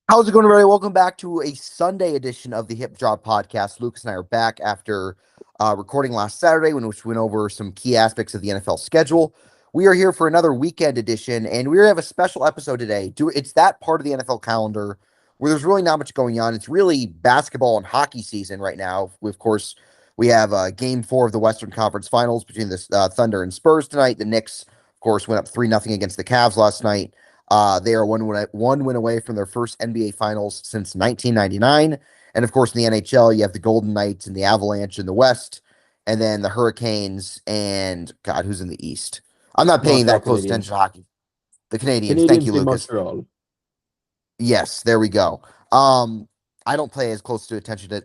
How's it going, everybody? Welcome back to a Sunday edition of the Hip Drop Podcast. Lucas and I are back after recording last Saturday, in which we went over some key aspects of the NFL schedule. We are here for another weekend edition, and we have a special episode today. It's that part of the NFL calendar where there's really not much going on. It's really basketball and hockey season right now. Of course, we have Game 4 of the Western Conference Finals between the Thunder and Spurs tonight. The Knicks, of course, went up 3-0 against the Cavs last night. They are one win away from their first NBA Finals since 1999. And of course, in the NHL, you have the Golden Knights and the Avalanche in the West, and then the Hurricanes and God, who's in the East? I'm not paying Montreal that close attention to Canadiens. hockey. The Canadians. Thank you, Canadiens de Lucas. Montreal. Yes, there we go. I don't pay as close attention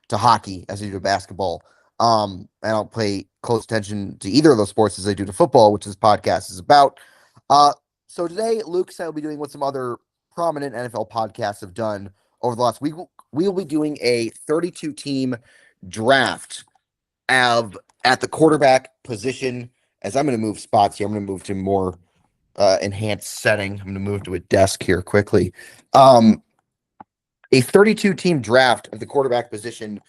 to hockey as I do to basketball. I don't pay close attention to either of those sports as I do to football, which this podcast is about. So today, Luke and I will be doing what some other prominent NFL podcasts have done over the last week. We will be doing a 32 team draft of at the quarterback position. As I'm going to move spots here, I'm going to move to more enhanced setting. I'm going to move to a desk here quickly. Um, a 32 team draft of the quarterback position.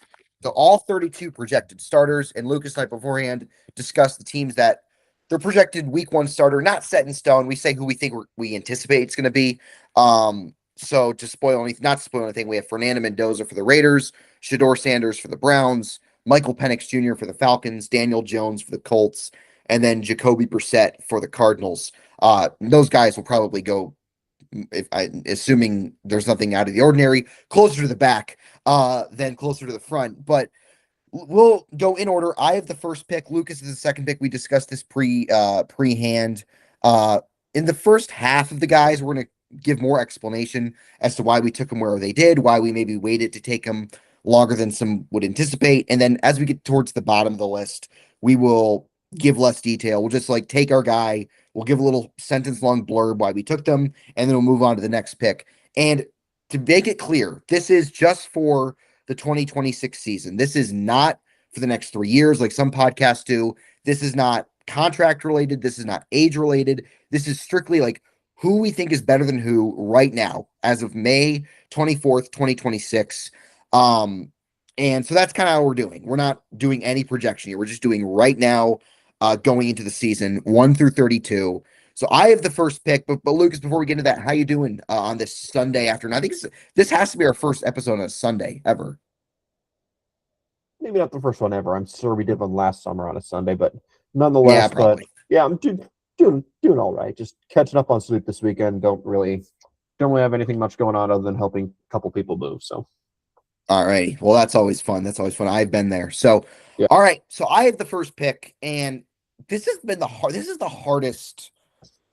So all 32 projected starters, and Lucas and I beforehand discussed the teams that their projected week one starter, not set in stone. We say who we think we anticipate it's going to be. So not to spoil anything, we have Fernando Mendoza for the Raiders, Shador Sanders for the Browns, Michael Penix Jr. for the Falcons, Daniel Jones for the Colts, and then Jacoby Brissett for the Cardinals. Those guys will probably go, assuming there's nothing out of the ordinary, closer to the back than closer to the front. But we'll go in order. I have the first pick. Lucas is the second pick. We discussed this pre-hand. In the first half of the guys, we're gonna give more explanation as to why we took them where they did, why we maybe waited to take them longer than some would anticipate, and then as we get towards the bottom of the list, we will give less detail. We'll just like take our guy. We'll give a little sentence long blurb why we took them, and then we'll move on to the next pick. And to make it clear, this is just for the 2026 season. This is not for the next 3 years like some podcasts do. This is not contract related. This is not age related. This is strictly like who we think is better than who right now as of May 24th, 2026. And so that's kind of how we're doing. We're not doing any projection here. We're just doing right now, going into the season 1 through 32. So I have the first pick, but Lucas, before we get into that, how you doing on this Sunday afternoon? I think this has to be our first episode on a Sunday ever. Maybe not the first one ever. I'm sure we did one last summer on a Sunday, but Yeah, nonetheless. But probably. yeah, I'm doing all right. Just catching up on sleep this weekend. Don't really have anything much going on other than helping a couple people move. So All righty. Well, that's always fun. That's always fun. I've been there. So, yeah, all right. So I have the first pick, and this has been This is the hardest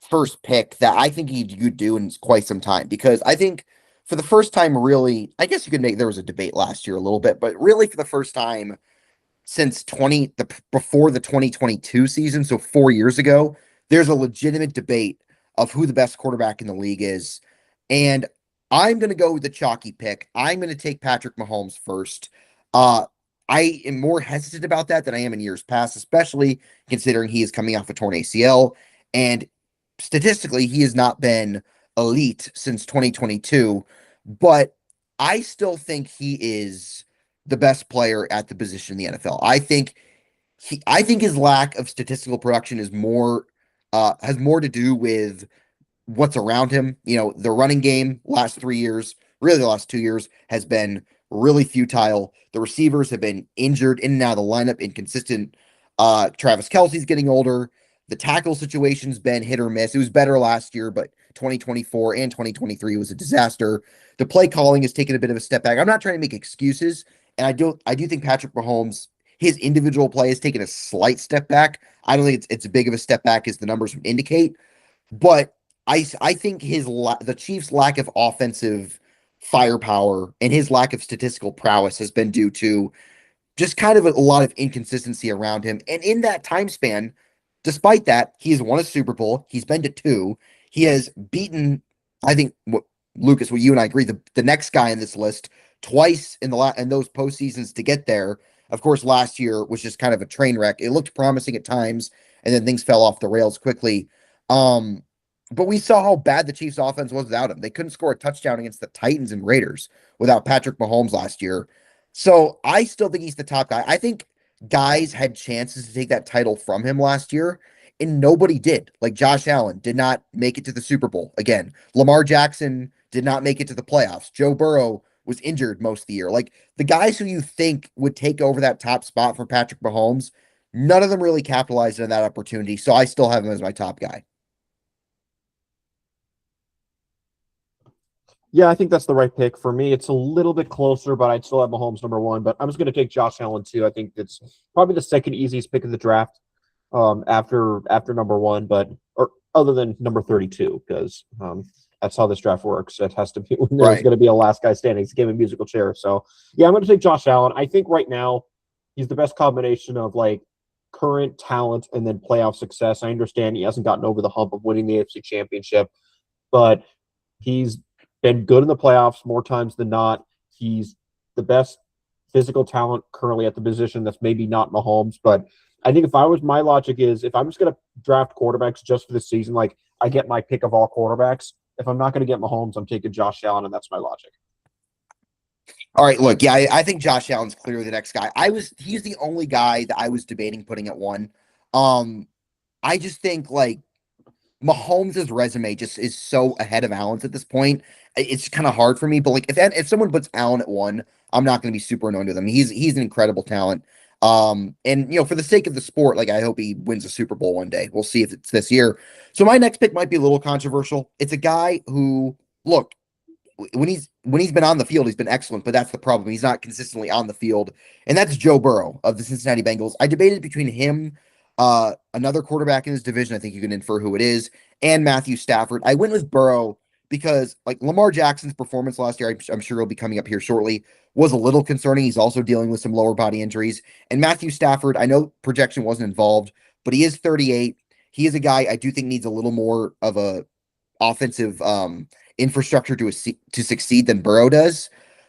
first pick that I think you'd do in quite some time because I think for the first time, really, I guess you could make there was a debate last year a little bit, but really for the first time since before the 2022 season, so 4 years ago, there's a legitimate debate of who the best quarterback in the league is. And I'm going to go with the chalky pick. I'm going to take Patrick Mahomes first. Uh, I am more hesitant about that than I am in years past, especially considering he is coming off a torn ACL. And statistically, he has not been elite since 2022. But I still think he is the best player at the position in the NFL. I think his lack of statistical production is more has more to do with what's around him. You know, the running game last 3 years, really the last 2 years, has been really futile. The receivers have been injured in and out of the lineup, inconsistent. Travis Kelsey's getting older. The tackle situation's been hit or miss. It was better last year, but 2024 and 2023 was a disaster. The play calling has taken a bit of a step back. I'm not trying to make excuses, and I do think Patrick Mahomes, his individual play has taken a slight step back. I don't think it's as big of a step back as the numbers would indicate, but I think the Chiefs' lack of offensive firepower and his lack of statistical prowess has been due to just kind of a lot of inconsistency around him. And in that time span, despite that, he has won a Super Bowl. He's been to two. He has beaten, I think, Lucas, what you and I agree, the next guy in this list twice in those postseasons to get there. Of course, last year was just kind of a train wreck. It looked promising at times, and then things fell off the rails quickly. Um, But we saw how bad the Chiefs offense was without him. They couldn't score a touchdown against the Titans and Raiders without Patrick Mahomes last year. So I still think he's the top guy. I think guys had chances to take that title from him last year, and nobody did. Like Josh Allen did not make it to the Super Bowl again. Lamar Jackson did not make it to the playoffs. Joe Burrow was injured most of the year. Like the guys who you think would take over that top spot for Patrick Mahomes, none of them really capitalized on that opportunity. So I still have him as my top guy. Yeah, I think that's the right pick. For me, it's a little bit closer, but I'd still have Mahomes number one. But I'm just going to take Josh Allen too. I think that's probably the second easiest pick of the draft, after number one, but or other than number 32, because that's how this draft works. It has to be when there's Right. going to be a last guy standing. It's a game of musical chairs. So yeah, I'm going to take Josh Allen. I think right now he's the best combination of like current talent and then playoff success. I understand he hasn't gotten over the hump of winning the AFC Championship, but he's been good in the playoffs more times than not. He's the best physical talent currently at the position. That's maybe not Mahomes, but I think my logic is if I'm just going to draft quarterbacks just for the season, like I get my pick of all quarterbacks. If I'm not going to get Mahomes, I'm taking Josh Allen, and that's my logic. All right, look, yeah, I think Josh Allen's clearly the next guy. He's the only guy that I was debating putting at one. I just think like Mahomes' resume just is so ahead of Allen's at this point. It's kind of hard for me, but like if someone puts Allen at one, I'm not going to be super annoyed with him. He's an incredible talent. And for the sake of the sport, like I hope he wins a Super Bowl one day. We'll see if it's this year. So my next pick might be a little controversial. It's a guy who, look, when he's been on the field, he's been excellent, but that's the problem. He's not consistently on the field, and that's Joe Burrow of the Cincinnati Bengals. I debated between him, another quarterback in his division. I think you can infer who it is, and Matthew Stafford. I went with Burrow because like Lamar Jackson's performance last year, I'm sure he'll be coming up here shortly, was a little concerning. He's also dealing with some lower body injuries, and Matthew Stafford. I know projection wasn't involved, but he is 38. He is a guy I do think needs a little more of a offensive infrastructure to succeed than Burrow does.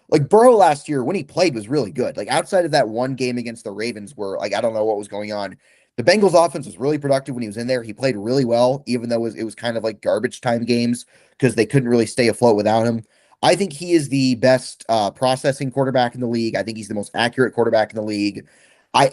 Like Burrow last year when he played was really good. Like outside of that one game against the Ravens where like I don't know what was going on. The Bengals offense was really productive when he was in there. He played really well, even though it was kind of like garbage time games because they couldn't really stay afloat without him. I think he is the best processing quarterback in the league. I think he's the most accurate quarterback in the league. I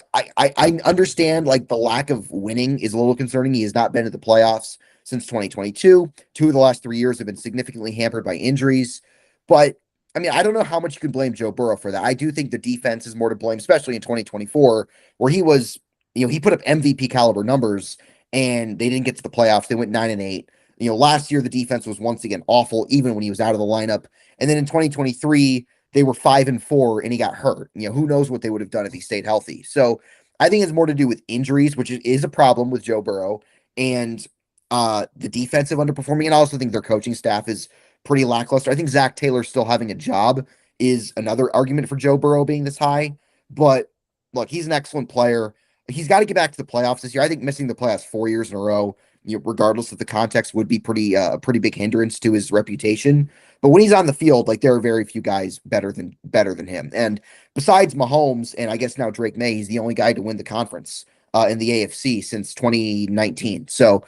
understand like the lack of winning is a little concerning. He has not been to the playoffs since 2022. Two of the last 3 years have been significantly hampered by injuries. But I mean, I don't know how much you can blame Joe Burrow for that. I do think the defense is more to blame, especially in 2024, where he put up MVP caliber numbers and they didn't get to the playoffs. They went 9-8. Last year the defense was once again awful, even when he was out of the lineup. And then in 2023, they were 5-4 and he got hurt. Who knows what they would have done if he stayed healthy. So I think it's more to do with injuries, which is a problem with Joe Burrow, and the defensive underperforming. And I also think their coaching staff is pretty lackluster. I think Zach Taylor still having a job is another argument for Joe Burrow being this high. But look, he's an excellent player. He's got to get back to the playoffs this year. I think missing the playoffs 4 years in a row, regardless of the context, would be pretty big hindrance to his reputation. But when he's on the field, like there are very few guys better than him. And besides Mahomes and I guess now Drake May, he's the only guy to win the conference in the AFC since 2019. So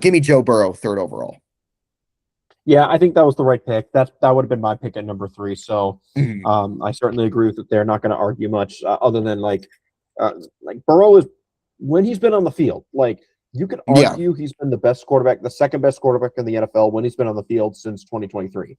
give me Joe Burrow third overall. Yeah, I think that was the right pick. That would have been my pick at number three. So Mhm. I certainly agree with it. They're not going to argue much, other than like Burrow is when he's been on the field. Like you could Yeah. argue he's been the best quarterback, the second best quarterback in the NFL when he's been on the field since 2023,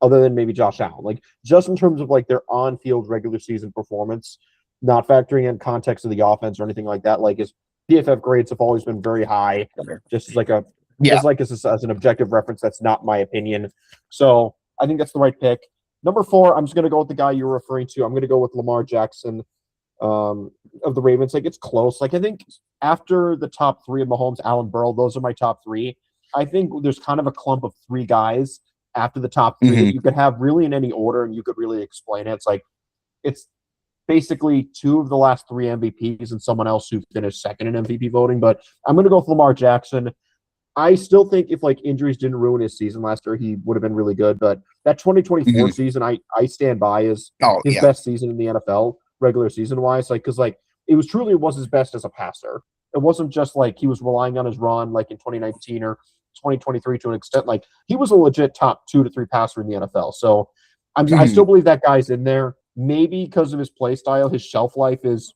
other than maybe Josh Allen. Like just in terms of like their on-field regular season performance, not factoring in context of the offense or anything like that. Like his PFF grades have always been very high. Just as like a Yeah. just like as an objective reference, that's not my opinion. So I think that's the right pick. Number four, I'm just going to go with the guy you're referring to. I'm going to go with Lamar Jackson of the Ravens. Like it's close. Like I think after the top three of Mahomes, Allen, Burrow, those are my top three. I think there's kind of a clump of three guys after the top three that Mhm. you could have really in any order, and you could really explain it. It's basically two of the last three MVPs and someone else who finished second in MVP voting. But I'm going to go with Lamar Jackson. I still think if like injuries didn't ruin his season last year, he would have been really good. But that 2024 Mhm. season, I stand by as Oh his yeah. best season in the NFL, regular season wise. Like because like it was his best as a passer. It wasn't just like he was relying on his run like in 2019 or 2023 to an extent. Like, he was a legit top 2 to 3 passer in the NFL. So I Mhm. still believe that guy's in there. Maybe because of his play style, his shelf life is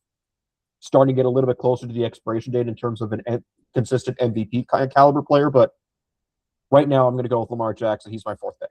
starting to get a little bit closer to the expiration date in terms of consistent MVP kind of caliber player. But right now, I'm going to go with Lamar Jackson. He's my fourth pick.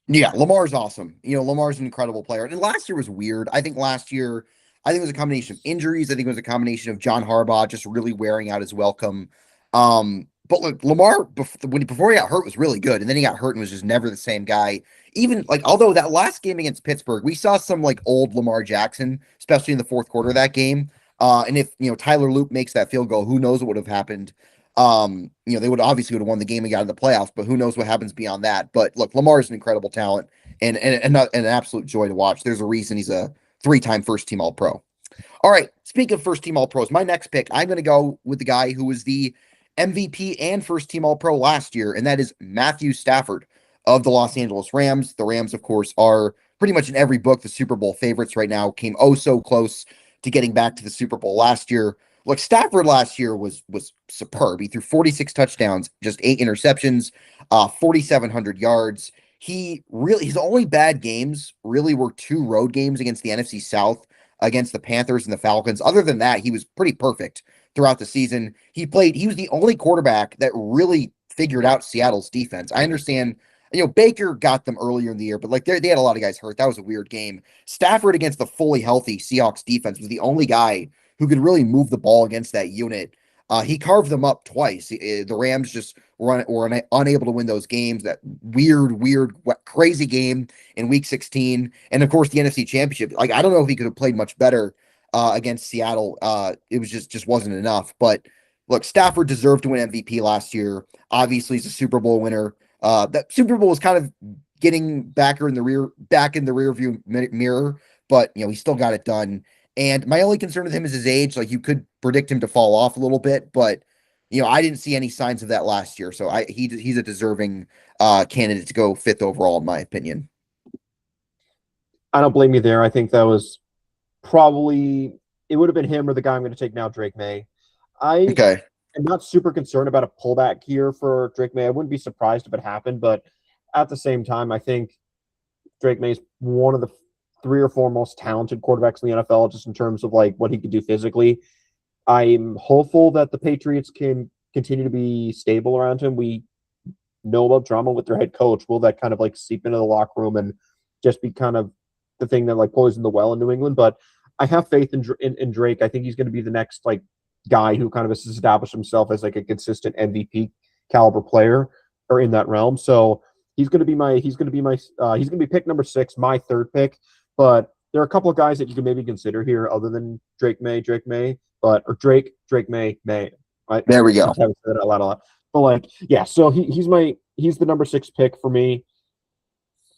Yeah, Lamar's awesome. Lamar's an incredible player. And last year was weird. I think it was a combination of injuries. I think it was a combination of John Harbaugh just really wearing out his welcome. But look, Lamar before he got hurt was really good, and then he got hurt and was just never the same guy. Even like, although that last game against Pittsburgh, we saw some like old Lamar Jackson, especially in the fourth quarter of that game. And if Tyler Loop makes that field goal, who knows what would have happened? They would have won the game and got in the playoffs, but who knows what happens beyond that. But look, Lamar is an incredible talent and an absolute joy to watch. There's a reason he's a 3-time first team All Pro. All right, speaking of first team All Pros, my next pick, I'm going to go with the guy who was the MVP and first team All Pro last year, and that is Matthew Stafford of the Los Angeles Rams. The Rams, of course, are pretty much in every book the Super Bowl favorites right now. Came oh so close to getting back to the Super Bowl last year. Look, Stafford last year was superb. He threw 46 touchdowns, just 8 interceptions, 4,700 yards. His only bad games really were 2 road games against the NFC South, against the Panthers and the Falcons. Other than that, he was pretty perfect throughout the season. He was the only quarterback that really figured out Seattle's defense. I understand, Baker got them earlier in the year, but like they had a lot of guys hurt. That was a weird game. Stafford against the fully healthy Seahawks defense was the only guy who could really move the ball against that unit. He carved them up twice. The Rams just were unable to win those games. That weird, crazy game in Week 16, and of course the NFC Championship. Like, I don't know if he could have played much better against Seattle. It was just wasn't enough. But look, Stafford deserved to win MVP last year. Obviously, he's a Super Bowl winner. That Super Bowl was kind of getting back in the rear view mirror, but he still got it done. And my only concern with him is his age. Like, you could predict him to fall off a little bit, but I didn't see any signs of that last year. So he's a deserving candidate to go 5th overall, in my opinion. I don't blame you there. I think that was probably it would have been him or the guy I'm going to take now, Drake May. I Okay. am not super concerned about a pullback here for Drake May. I wouldn't be surprised if it happened, but at the same time, I think Drake May is one of the 3 or 4 most talented quarterbacks in the NFL, just in terms of like what he could do physically. I'm hopeful that the Patriots can continue to be stable around him. We know about drama with their head coach. Will that kind of like seep into the locker room and just be kind of the thing that like poisoned the well in New England? But I have faith in Drake. I think he's going to be the next like guy who kind of has established himself as like a consistent MVP caliber player or in that realm. So he's going to be pick number 6, my 3rd pick. But there are a couple of guys that you can maybe consider here other than Drake May, or Drake May. Right? There we go. I haven't said that a lot. But like, yeah, so he's the number 6 pick for me.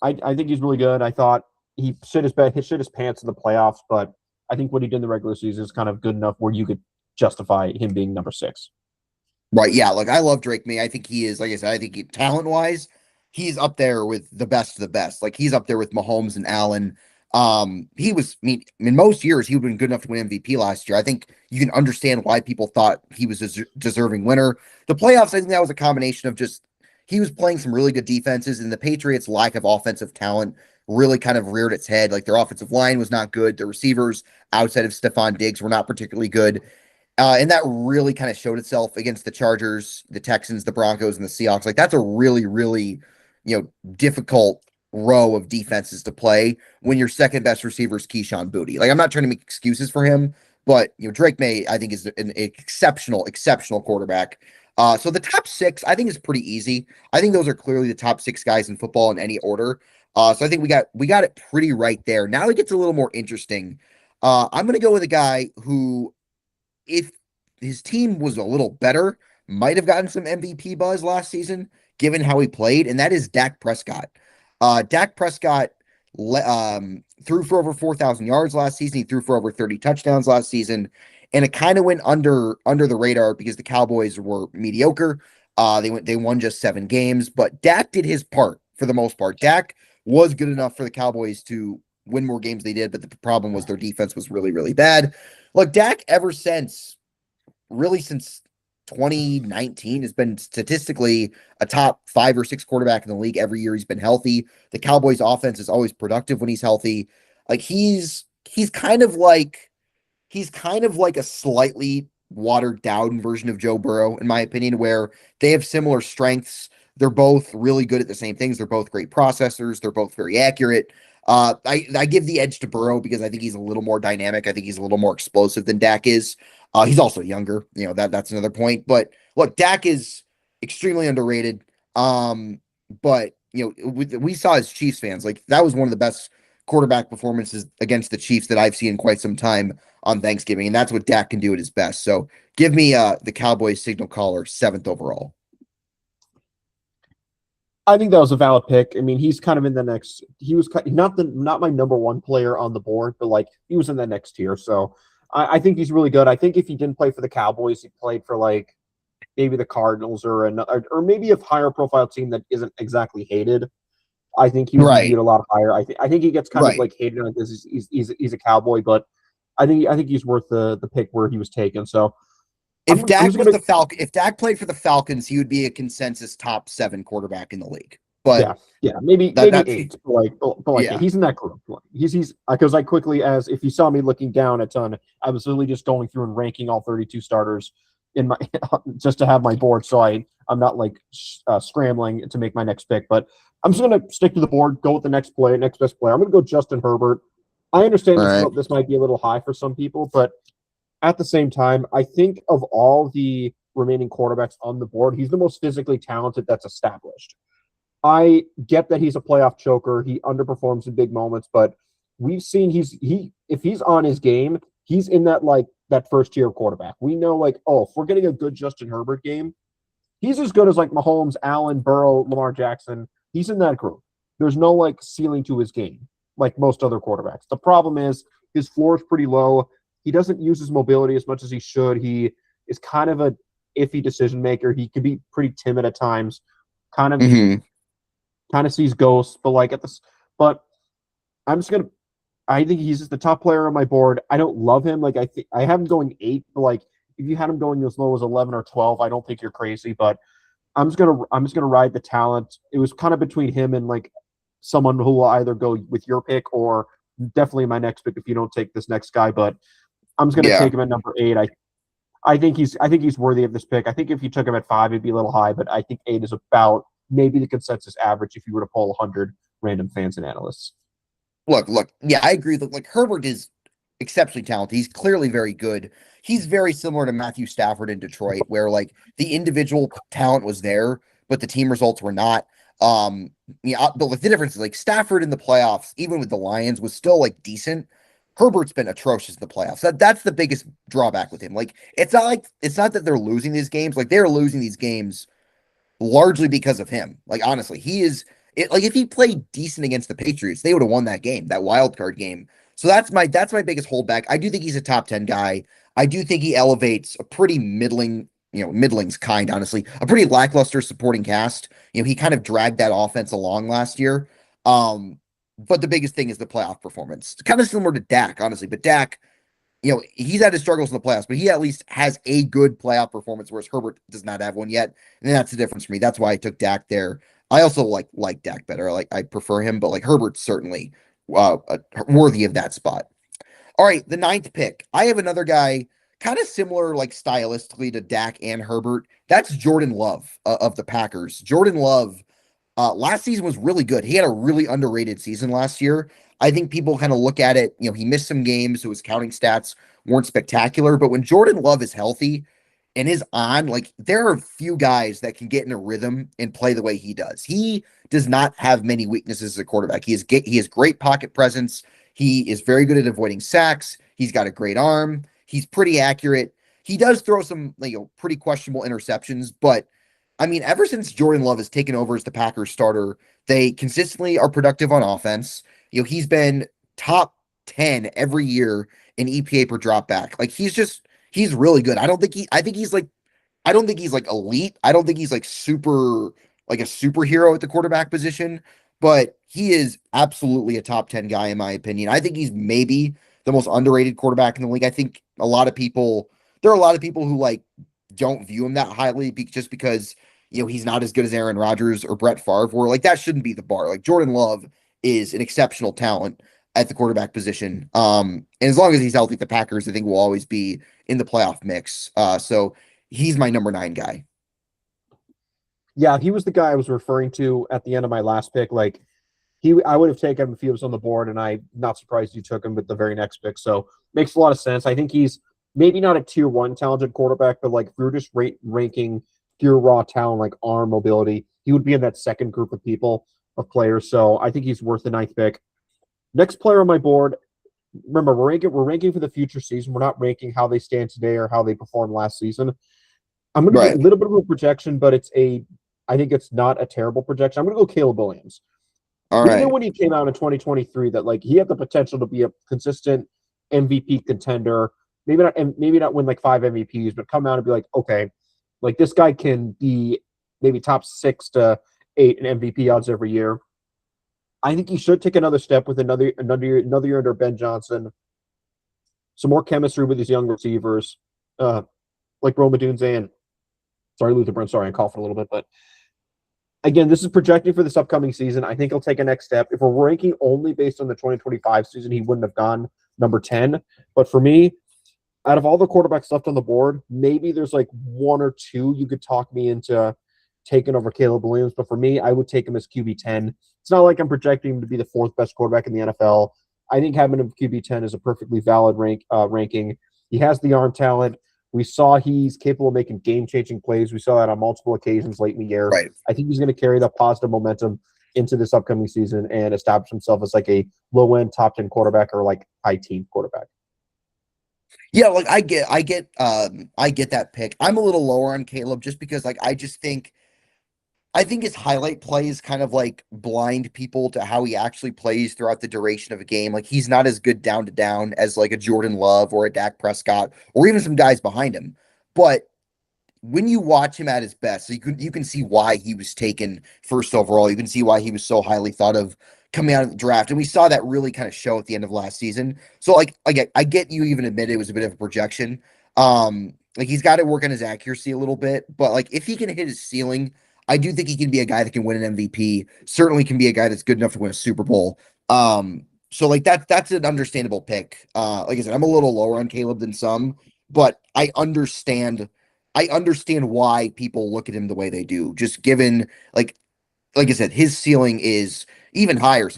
I think he's really good. I thought he shit his pants in the playoffs, but I think what he did in the regular season is kind of good enough where you could justify him being number 6. Right. Yeah. Look, I love Drake May. I think he is, like I said, I think talent wise, he's up there with the best of the best. Like, he's up there with Mahomes and Allen. He was, in most years, he would have been good enough to win MVP last year. I think you can understand why people thought he was a deserving winner. The playoffs, I think that was a combination of just he was playing some really good defenses, and the Patriots' lack of offensive talent really kind of reared its head. Like, their offensive line was not good. Their receivers outside of Stephon Diggs were not particularly good. And that really kind of showed itself against the Chargers, the Texans, the Broncos, and the Seahawks. Like, that's a really, really, difficult row of defenses to play when your second best receiver is Keyshawn Boutte. Like, I'm not trying to make excuses for him, but Drake May, I think, is an exceptional quarterback. So the top 6, I think, is pretty easy. I think those are clearly the top 6 guys in football in any order. So I think we got it pretty right there. Now it gets a little more interesting. I'm going to go with a guy who, if his team was a little better, might have gotten some MVP buzz last season, given how he played, and that is Dak Prescott. Dak Prescott threw for over 4,000 yards last season. He threw for over 30 touchdowns last season, and it kind of went under the radar because the Cowboys were mediocre. They won just 7 games, but Dak did his part for the most part. Dak was good enough for the Cowboys to win more games they did, but the problem was their defense was really, really bad. Look, Dak, ever since 2019 has been statistically a top 5 or 6 quarterback in the league every year he's been healthy. The Cowboys offense is always productive when he's healthy. Like he's kind of like a slightly watered down version of Joe Burrow, in my opinion, where they have similar strengths. They're both really good at the same things. They're both great processors. They're both very accurate. I give the edge to Burrow because I think he's a little more dynamic. I think he's a little more explosive than Dak is. He's also younger. That's another point. But look, Dak is extremely underrated. But we saw as Chiefs fans, like that was one of the best quarterback performances against the Chiefs that I've seen in quite some time on Thanksgiving, and that's what Dak can do at his best. So give me the Cowboys signal caller 7th overall. I think that was a valid pick. I mean, he's kind of in the next. He was not my number one player on the board, but like he was in the next tier. So I think he's really good. I think if he didn't play for the Cowboys, he played for like maybe the Cardinals or maybe a higher profile team that isn't exactly hated. I think he would be viewed a lot higher. I think he gets kind of like hated like this. He's a Cowboy, but I think he's worth the pick where he was taken. So if Dak played for the Falcons, he would be a consensus top 7 quarterback in the league. But maybe 8. He's in that group. He's because I quickly, as if you saw me looking down a ton, I was literally just going through and ranking all 32 starters in my just to have my board, so I'm not like scrambling to make my next pick. But I'm just gonna stick to the board, go with the next best player. I'm gonna go Justin Herbert. I understand this might be a little high for some people, but at the same time, I think of all the remaining quarterbacks on the board, he's the most physically talented that's established. I get that he's a playoff choker. He underperforms in big moments, but we've seen if he's on his game, he's in that first tier of quarterback. We know if we're getting a good Justin Herbert game, he's as good as like Mahomes, Allen, Burrow, Lamar Jackson. He's in that group. There's no ceiling to his game like most other quarterbacks. The problem is his floor is pretty low. He doesn't use his mobility as much as he should. He is kind of a iffy decision maker. He can be pretty timid at times. Kind of sees ghosts, but I think he's just the top player on my board. I don't love him. I have him going 8, but if you had him going as low as 11 or 12, I don't think you're crazy. But I'm just gonna ride the talent. It was kind of between him and someone who will either go with your pick or definitely my next pick if you don't take this next guy. But I'm just gonna take him at number 8. I think he's worthy of this pick. I think if you took him at 5, it'd be a little high, but I think 8 is about maybe the consensus average if you were to poll 100 random fans and analysts. Look. Yeah, I agree. Herbert is exceptionally talented. He's clearly very good. He's very similar to Matthew Stafford in Detroit, where the individual talent was there, but the team results were not. But the difference is Stafford in the playoffs, even with the Lions, was still decent. Herbert's been atrocious in the playoffs. That's the biggest drawback with him. It's not that they're losing these games. They're losing these games largely because of him. Honestly, he is if he played decent against the Patriots, they would have won that game, that wild card game. So that's my biggest holdback. I do think he's a top 10 guy. I do think he elevates a pretty middling's kind, honestly, a pretty lackluster supporting cast. He kind of dragged that offense along last year. But the biggest thing is the playoff performance. It's kind of similar to Dak, honestly, but Dak, he's had his struggles in the playoffs, but he at least has a good playoff performance, whereas Herbert does not have one yet. And that's the difference for me. That's why I took Dak there. I also like Dak better. I prefer him, but Herbert's certainly worthy of that spot. All right, the 9th pick. I have another guy kind of similar, stylistically to Dak and Herbert. That's Jordan Love of the Packers. Jordan Love last season was really good. He had a really underrated season last year. I think people kind of look at it, he missed some games, so his counting stats weren't spectacular. But when Jordan Love is healthy and is on, there are few guys that can get in a rhythm and play the way he does. He does not have many weaknesses as a quarterback. He has great pocket presence. He is very good at avoiding sacks. He's got a great arm. He's pretty accurate. He does throw some pretty questionable interceptions, but I mean, ever since Jordan Love has taken over as the Packers starter, they consistently are productive on offense. He's been top 10 every year in EPA per drop back. He's really good. I don't think he's elite. I don't think he's super a superhero at the quarterback position, but he is absolutely a top 10 guy in my opinion. I think he's maybe the most underrated quarterback in the league. I think there are a lot of people who don't view him that highly just because he's not as good as Aaron Rodgers or Brett Favre. Where like that shouldn't be the bar. Like Jordan Love is an exceptional talent at the quarterback position. And as long as he's healthy, the Packers I think will always be in the playoff mix. So he's my number 9 guy. Yeah, he was the guy I was referring to at the end of my last pick. Like I would have taken him if he was on the board, and I'm not surprised you took him with the very next pick. So makes a lot of sense. I think he's maybe not a tier 1 talented quarterback, but like if we are just ranking pure raw talent, like arm mobility, he would be in that second group of players. So I think he's worth the 9th pick. Next player on my board. Remember, we're ranking for the future season. We're not ranking how they stand today or how they performed last season. I'm going to get a little bit of a projection, but I think it's not a terrible projection. I'm going to go Caleb Williams. All we right. knew when he came out in 2023 that like he had the potential to be a consistent MVP contender. Maybe not win like 5 MVPs, but come out and be like, okay, like this guy can be maybe top 6 to 8 in MVP odds every year. I think he should take another step with another year under Ben Johnson. Some more chemistry with his young receivers, like Rome Odunze. Sorry, Luther Burns. Sorry, I'm coughing a little bit, but again, this is projecting for this upcoming season. I think he'll take a next step. If we're ranking only based on the 2025 season, he wouldn't have gone number 10. But for me, out of all the quarterbacks left on the board, maybe there's like 1 or 2 you could talk me into taking over Caleb Williams. But for me, I would take him as QB 10. It's not like I'm projecting him to be the 4th best quarterback in the NFL. I think having him QB 10 is a perfectly valid ranking. He has the arm talent. We saw he's capable of making game-changing plays. We saw that on multiple occasions late in the year. Right. I think he's going to carry that positive momentum into this upcoming season and establish himself as like a low-end top 10 quarterback or like high-teens quarterback. Yeah, like I get that pick. I'm a little lower on Caleb just because like I think his highlight plays kind of like blind people to how he actually plays throughout the duration of a game. Like he's not as good down to down as like a Jordan Love or a Dak Prescott or even some guys behind him. But when you watch him at his best, so you can see why he was taken first overall. You can see why he was so highly thought of coming out of the draft, and we saw that really kind of show at the end of last season. So like I get you even admit it was a bit of a projection. Like he's got to work on his accuracy a little bit, but like if he can hit his ceiling, I do think he can be a guy that can win an MVP. Certainly can be a guy that's good enough to win a Super Bowl. So like that's an understandable pick. Like I said, I'm a little lower on Caleb than some, but I understand why people look at him the way they do. Just given like I said, his ceiling is even higher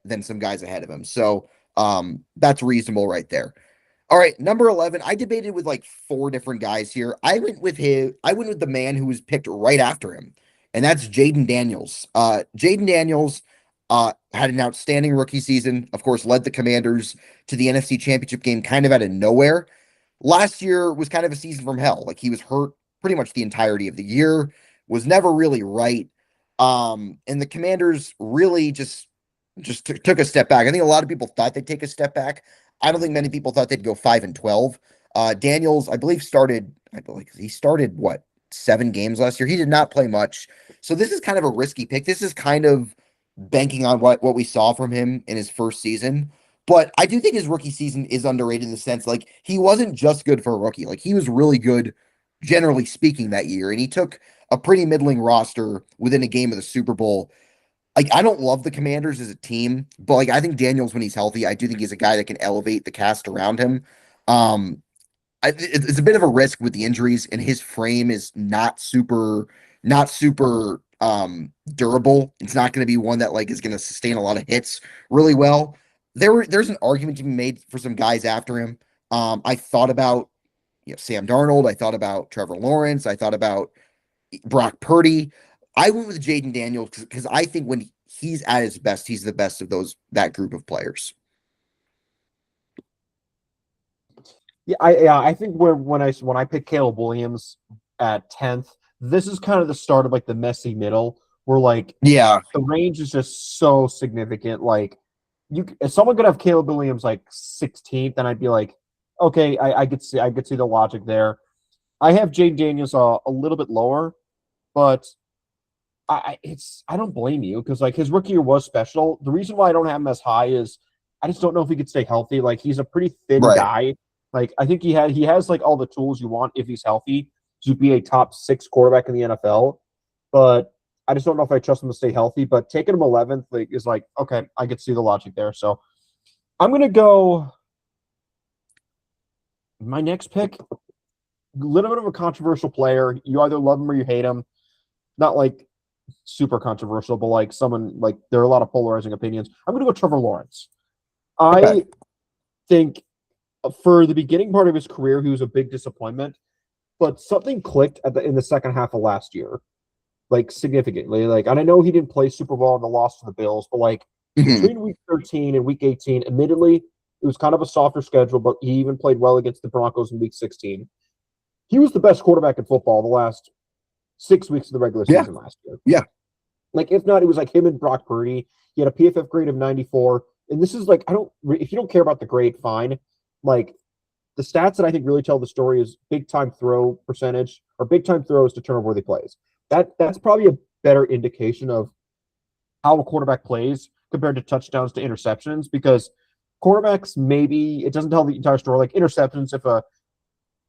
than some guys ahead of him. So that's reasonable right there. All right, number 11. I debated with like 4 different guys here. I went with the man who was picked right after him, and that's Jaden Daniels. Jaden Daniels had an outstanding rookie season. Of course, led the Commanders to the NFC Championship game kind of out of nowhere. Last year was kind of a season from hell. Like he was hurt pretty much the entirety of the year, was never really right. And the Commanders really just took a step back. I think a lot of people thought they'd take a step back. I don't think many people thought they'd go 5-12. Daniels, I believe, started what, 7 games last year. He did not play much. So this is kind of a risky pick. This is kind of banking on what we saw from him in his first season. But I do think his rookie season is underrated in the sense like he wasn't just good for a rookie. Like he was really good, generally speaking, that year. And he took a pretty middling roster within a game of the Super Bowl. Like I don't love the Commanders as a team, but like I think Daniels when he's healthy, I do think he's a guy that can elevate the cast around him. Um, it's a bit of a risk with the injuries, and his frame is not super durable. It's not going to be one that like is going to sustain a lot of hits really well. There's an argument to be made for some guys after him. I thought about Sam Darnold. I thought about Trevor Lawrence. I thought about Brock Purdy. I went with Jaden Daniels because I think when he's at his best, he's the best of that group of players. I think when I pick Caleb Williams at 10th, this is kind of the start of like the messy middle where like Yeah, the range is just so significant. Like if someone could have Caleb Williams like 16th, then I'd be like, okay, I could see the logic there. I have Jaden Daniels a little bit lower, but I don't blame you because like his rookie year was special. The reason why I don't have him as high is I just don't know if he could stay healthy. Like he's a pretty thin right. guy. Like I think he has like all the tools you want if he's healthy. to be a top 6 quarterback in the NFL, but I just don't know if I trust him to stay healthy. But taking him 11th is like, okay, I could see the logic there. So I'm gonna go my next pick. A little bit of a controversial player. You either love him or you hate him. Not like super controversial, but like someone like there are a lot of polarizing opinions. I'm gonna go Trevor Lawrence. Okay. I think for the beginning part of his career, he was a big disappointment, but something clicked in the second half of last year, like significantly. Like, and I know he didn't play Super Bowl and the loss to the Bills, but like Mhm. between week 13 and week 18, admittedly, it was kind of a softer schedule, but he even played well against the Broncos in week 16. He was the best quarterback in football the last 6 weeks of the regular Yeah. season last year. Yeah. Like, if not, it was like him and Brock Purdy. He had a PFF grade of 94. And this is like, if you don't care about the grade, fine. Like, the stats that I think really tell the story is big time throw percentage or big time throws to turnover worthy plays. That's probably a better indication of how a quarterback plays compared to touchdowns to interceptions because quarterbacks maybe it doesn't tell the entire story. Like interceptions, if a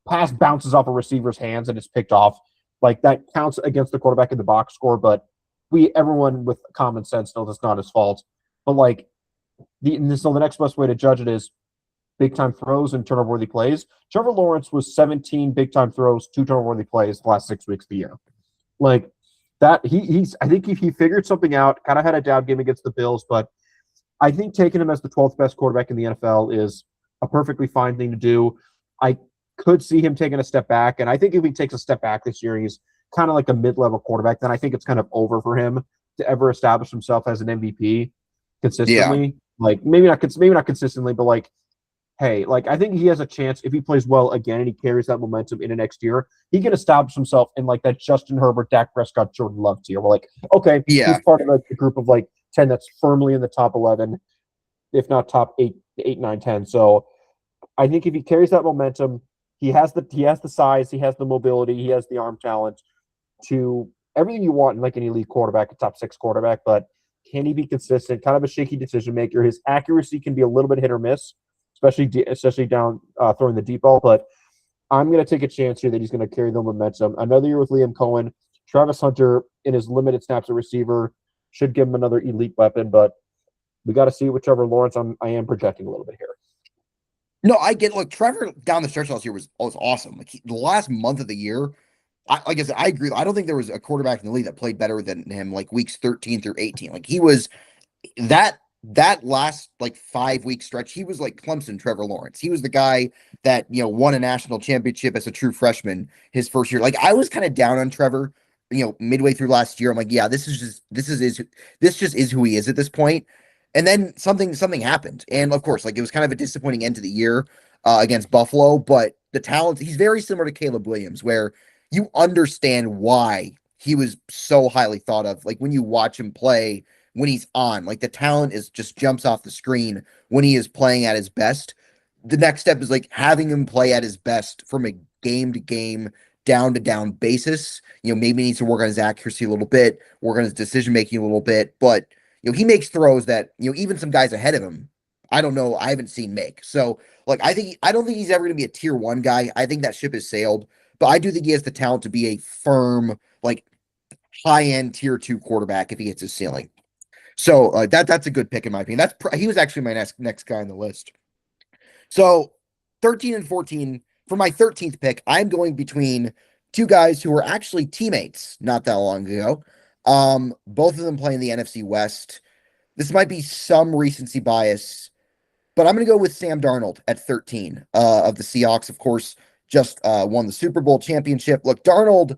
pass bounces off a receiver's hands and it's picked off, like that counts against the quarterback in the box score. But everyone with common sense knows it's not his fault. But like so the next best way to judge it is big time throws and turnover worthy plays. Trevor Lawrence was 17 big time throws, 2 turnover worthy plays the last 6 weeks of the year. Like that, he's I think he figured something out. Kind of had a down game against the Bills, but I think taking him as the 12th best quarterback in the NFL is a perfectly fine thing to do. I could see him taking a step back, and I think if he takes a step back this year, he's kind of like a mid-level quarterback. Then I think it's kind of over for him to ever establish himself as an MVP Yeah. consistently. Like maybe not consistently, but like hey, like I think he has a chance if he plays well again and he carries that momentum into next year, he can establish himself in like that Justin Herbert, Dak Prescott, Jordan Love tier. We're like, okay, Yeah. he's part of like the group of like 10 that's firmly in the top 11, if not top 8, 9, 10. So I think if he carries that momentum, he has the size, he has the mobility, he has the arm talent to everything you want in like an elite quarterback, a top 6 quarterback, but can he be consistent? Kind of a shaky decision maker. His accuracy can be a little bit hit or miss, especially down throwing the deep ball. But I'm going to take a chance here that he's going to carry the momentum. Another year with Liam Cohen, Travis Hunter in his limited snaps at receiver should give him another elite weapon. But we got to see with Trevor Lawrence. I am projecting a little bit here. No, I get. Look, Trevor down the stretch last year was awesome. Like the last month of the year, like I said, I agree. I don't think there was a quarterback in the league that played better than him. Like weeks 13 through 18, like he was that last like 5 week stretch. He was like Clemson Trevor Lawrence. He was the guy that won a national championship as a true freshman his first year. Like I was kind of down on Trevor. Midway through last year, I'm like, yeah, this just is who he is at this point. And then something happened, and of course, like it was kind of a disappointing end to the year against Buffalo. But the talent, he's very similar to Caleb Williams, where you understand why he was so highly thought of. Like when you watch him play, when he's on, like the talent is just jumps off the screen when he is playing at his best. The next step is like having him play at his best from a game to game, down to down basis. Maybe he needs to work on his accuracy a little bit, work on his decision making a little bit, but he makes throws that, even some guys ahead of him, I don't know, I haven't seen make. So, like, I don't think he's ever going to be a tier 1 guy. I think that ship has sailed, but I do think he has the talent to be a firm, like, high end tier 2 quarterback if he hits his ceiling. So that's a good pick in my opinion. He was actually my next guy on the list. So 13 and 14 for my 13th pick, I'm going between two guys who were actually teammates not that long ago. Both of them playing the NFC West. This might be some recency bias, but I'm going to go with Sam Darnold at 13 of the Seahawks. Of course, just won the Super Bowl championship. Look, Darnold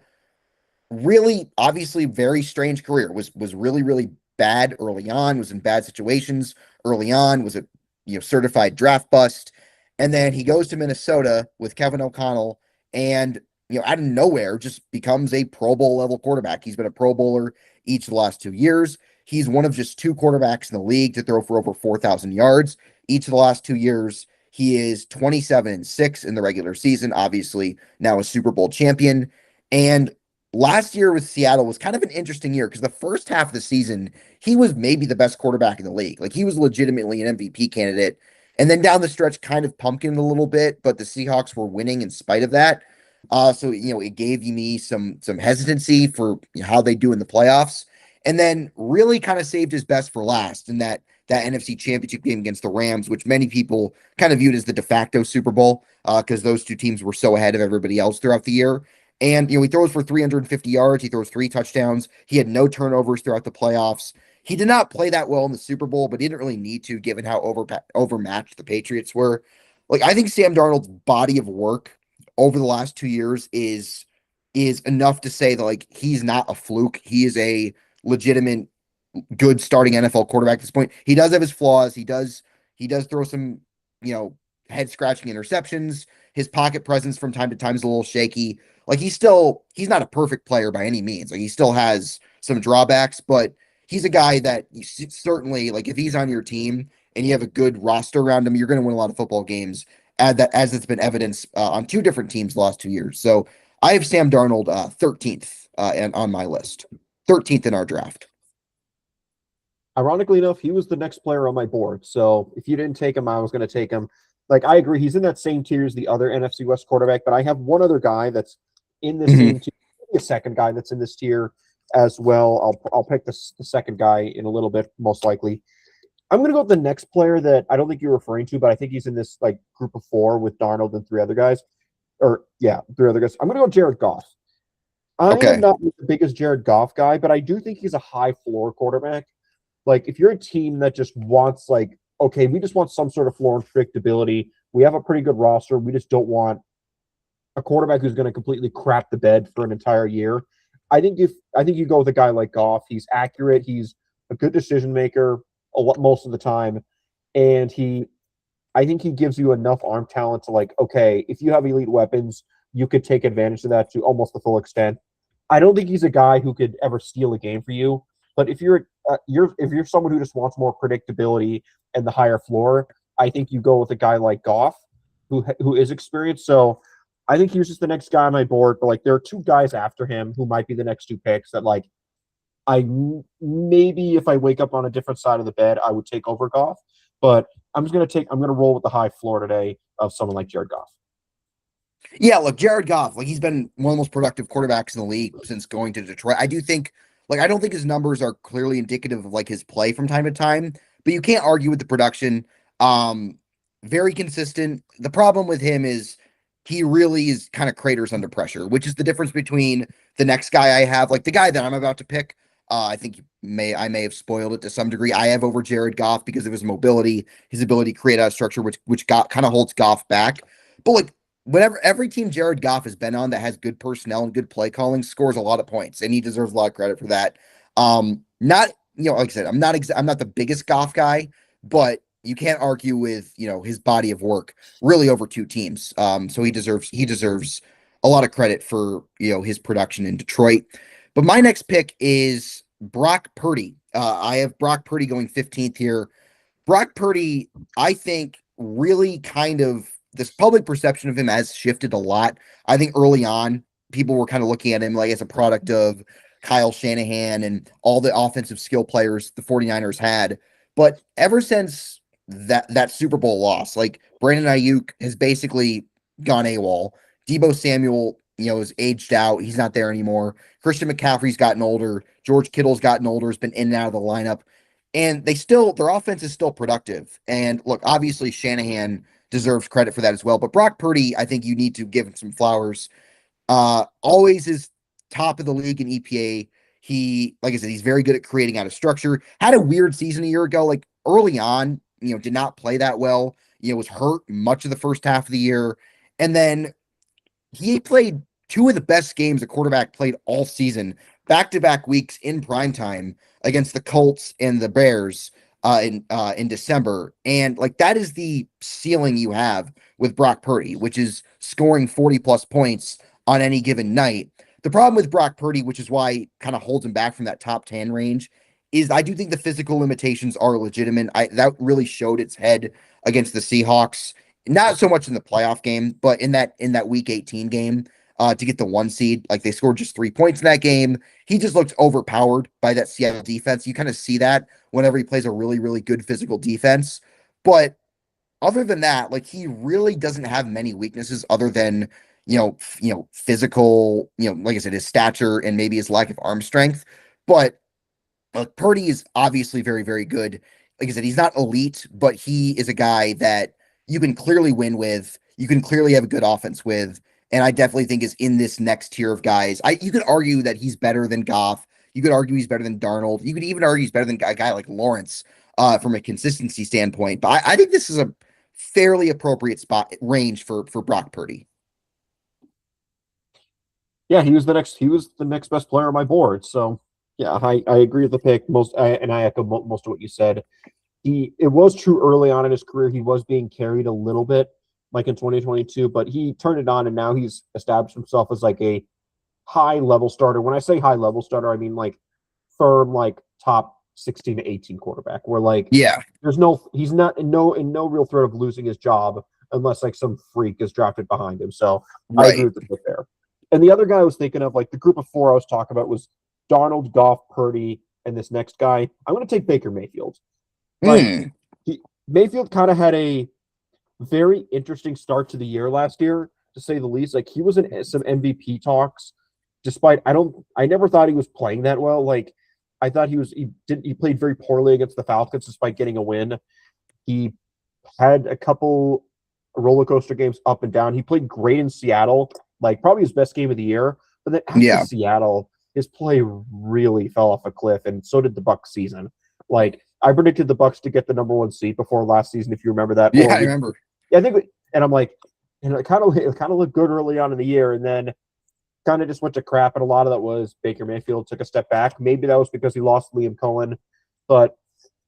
really obviously very strange career. Was really really bad early on, was in bad situations early on, was a certified draft bust, and then he goes to Minnesota with Kevin O'Connell, and out of nowhere just becomes a Pro Bowl level quarterback. He's been a Pro Bowler each of the last 2 years. He's one of just 2 quarterbacks in the league to throw for over 4,000 yards each of the last 2 years. He is 27-6 in the regular season, obviously now a Super Bowl champion. And last year with Seattle was kind of an interesting year because the first half of the season, he was maybe the best quarterback in the league. Like he was legitimately an MVP candidate. And then down the stretch, kind of pumpkined a little bit, but the Seahawks were winning in spite of that. So it gave me some hesitancy for how they do in the playoffs, and then really kind of saved his best for last in that NFC Championship game against the Rams, which many people kind of viewed as the de facto Super Bowl, because those two teams were so ahead of everybody else throughout the year. And he throws for 350 yards, he throws 3 touchdowns, he had no turnovers throughout the playoffs. He did not play that well in the Super Bowl, but he didn't really need to, given how overmatched the Patriots were. Like, I think Sam Darnold's body of work over the last 2 years is enough to say that, like, he's not a fluke. He is a legitimate good starting NFL quarterback at this point. He does have his flaws. He does throw some, you know, head scratching interceptions. His pocket presence from time to time is a little shaky. Like, he's not a perfect player by any means. Like, he still has some drawbacks, but he's a guy that you certainly, like, if he's on your team and you have a good roster around him, you're going to win a lot of football games. Add that, as it's been evidenced on 2 different teams the last 2 years. So I have Sam Darnold 13th and on my list, 13th in our draft. Ironically enough, he was the next player on my board. So if you didn't take him, I was going to take him. Like, I agree, he's in that same tier as the other NFC West quarterback, but I have one other guy that's in the Mhm. same tier, a second guy that's in this tier as well. I'll pick the second guy in a little bit, most likely. I'm going to go with the next player that I don't think you're referring to, but I think he's in this like group of four with Darnold and three other guys. Or yeah, three other guys. I'm going to go Jared Goff. I am Okay. not the biggest Jared Goff guy, but I do think he's a high floor quarterback. Like, if you're a team that just wants, like, okay, we just want some sort of floor and predictability. We have a pretty good roster. We just don't want a quarterback who's going to completely crap the bed for an entire year. I think you go with a guy like Goff. He's accurate. He's a good decision maker most of the time, and I think he gives you enough arm talent to, like, okay, if you have elite weapons, you could take advantage of that to almost the full extent. I don't think he's a guy who could ever steal a game for you. But if you're someone who just wants more predictability and the higher floor, I think you go with a guy like Goff, who is experienced. So I think he was just the next guy on my board. But like, there are two guys after him who might be the next two picks that, like, maybe if I wake up on a different side of the bed, I would take over Goff. But I'm gonna roll with the high floor today of someone like Jared Goff. Yeah, look, Jared Goff, like, he's been one of the most productive quarterbacks in the league since going to Detroit. I do think, like, I don't think his numbers are clearly indicative of like his play from time to time, but you can't argue with the production. Um, Very consistent. The problem with him is he really is kind of craters under pressure, which is the difference between the next guy I have, like the guy that I'm about to pick. I think I may have spoiled it to some degree. I have over Jared Goff because of his mobility, his ability to create out of structure, which got kind of holds Goff back. But like, whenever every team Jared Goff has been on that has good personnel and good play calling scores a lot of points, and he deserves a lot of credit for that. Not like I said, I'm not the biggest Goff guy, but you can't argue with his body of work really over 2 teams. So he deserves a lot of credit for his production in Detroit. But my next pick is Brock Purdy. I have Brock Purdy going 15th here. Brock Purdy, I think, really kind of this public perception of him has shifted a lot. I think early on, people were kind of looking at him like as a product of Kyle Shanahan and all the offensive skill players the 49ers had. But ever since that Super Bowl loss, like, Brandon Ayuk has basically gone AWOL. Debo Samuel, is aged out. He's not there anymore. Christian McCaffrey's gotten older. George Kittle's gotten older, has been in and out of the lineup, and their offense is still productive. And look, obviously Shanahan deserves credit for that as well. But Brock Purdy, I think you need to give him some flowers. Always is top of the league in EPA. He, like I said, he's very good at creating out of structure. Had a weird season a year ago, like early on, did not play that well. Was hurt much of the first half of the year. And then he played 2 of the best games a quarterback played all season, back-to-back weeks in prime time against the Colts and the Bears in December. And like, that is the ceiling you have with Brock Purdy, which is scoring 40 plus points on any given night. The problem with Brock Purdy, which is why kind of holds him back from that top 10 range, is I do think the physical limitations are legitimate. That really showed its head against the Seahawks, not so much in the playoff game, but in that week 18 game, to get the 1 seed. Like, they scored just 3 points in that game. He just looked overpowered by that Seattle defense. You kind of see that whenever he plays a really, really good physical defense. But other than that, like, he really doesn't have many weaknesses other than physical, like I said, his stature and maybe his lack of arm strength. But Purdy is obviously very, very good. Like I said, he's not elite, but he is a guy that you can clearly win with. You can clearly have a good offense with, and I definitely think is in this next tier of guys. You could argue that he's better than Goff. You could argue he's better than Darnold. You could even argue he's better than a guy like Lawrence from a consistency standpoint. But I think this is a fairly appropriate spot range for Brock Purdy. Yeah, he was the next best player on my board. So yeah, I agree with the pick and I echo most of what you said. It was true early on in his career. He was being carried a little bit, like in 2022, but he turned it on, and now he's established himself as like a high level starter. When I say high level starter, I mean like firm, like top 16 to 18 quarterback. Where like Yeah, he's not in no real threat of losing his job unless like some freak is drafted behind him. So I agree right. with the pick there. And the other guy I was thinking of, like the group of four I was talking about, was Darnold, Goff, Purdy, and this next guy. I'm going to take Baker Mayfield. Like Mm, Mayfield kind of had a very interesting start to the year last year, to say the least. Like he was in some MVP talks, despite I never thought he was playing that well. Like I thought he played very poorly against the Falcons despite getting a win. He had a couple roller coaster games up and down. He played great in Seattle, like probably his best game of the year. But then after yeah. Seattle, his play really fell off a cliff, and so did the Bucs season. Like I predicted the Bucs to get the number one seed before last season, if you remember that. Yeah, I remember. Yeah, I think, and I'm like, and it kind of looked good early on in the year, and then kind of just went to crap. And a lot of that was Baker Mayfield took a step back. Maybe that was because he lost Liam Cohen, but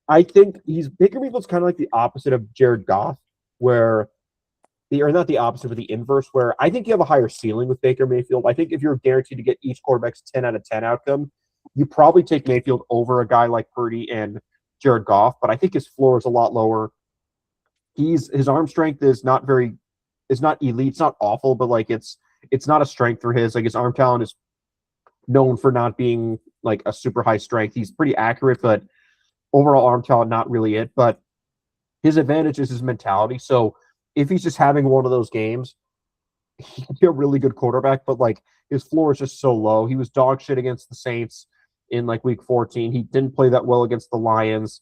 I think Baker Mayfield's kind of like the opposite of Jared Goff, where or not the opposite, but the inverse, where I think you have a higher ceiling with Baker Mayfield. I think if you're guaranteed to get each quarterback's 10 out of 10 outcome, you probably take Mayfield over a guy like Purdy and Jared Goff, but I think his floor is a lot lower. His arm strength is not elite, it's not awful, but like it's not a strength for his. Like his arm talent is known for not being like a super high strength. He's pretty accurate, but overall arm talent not really it. But his advantage is his mentality. So if he's just having one of those games, he can be a really good quarterback, but like his floor is just so low. He was dog shit against the Saints in like week 14. He didn't play that well against the Lions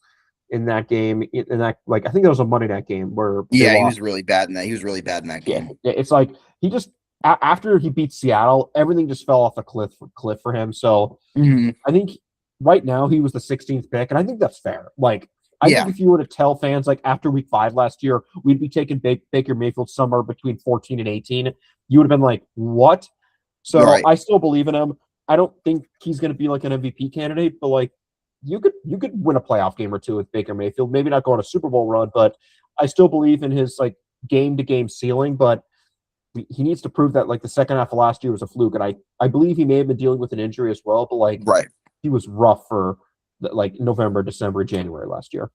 in that game. In that, like, I think that was a Monday night game where they Yeah, he lost. was really bad in that. He was really bad in that Yeah, game. it's like he just after he beat Seattle, everything just fell off a cliff for him. So Hmm. I think right now he was the 16th pick, and I think that's fair. Like I think Yeah, if you were to tell fans like after week 5 last year, we'd be taking Baker Mayfield somewhere between 14 and 18, you would have been like, what? So right. I still believe in him. I don't think he's going to be like an MVP candidate, but like you could win a playoff game or two with Baker Mayfield. Maybe not go on a Super Bowl run, but I still believe in his like game to game ceiling. But he needs to prove that like the second half of last year was a fluke, and I believe he may have been dealing with an injury as well. But like Right. he was rough for like November, December, January last year.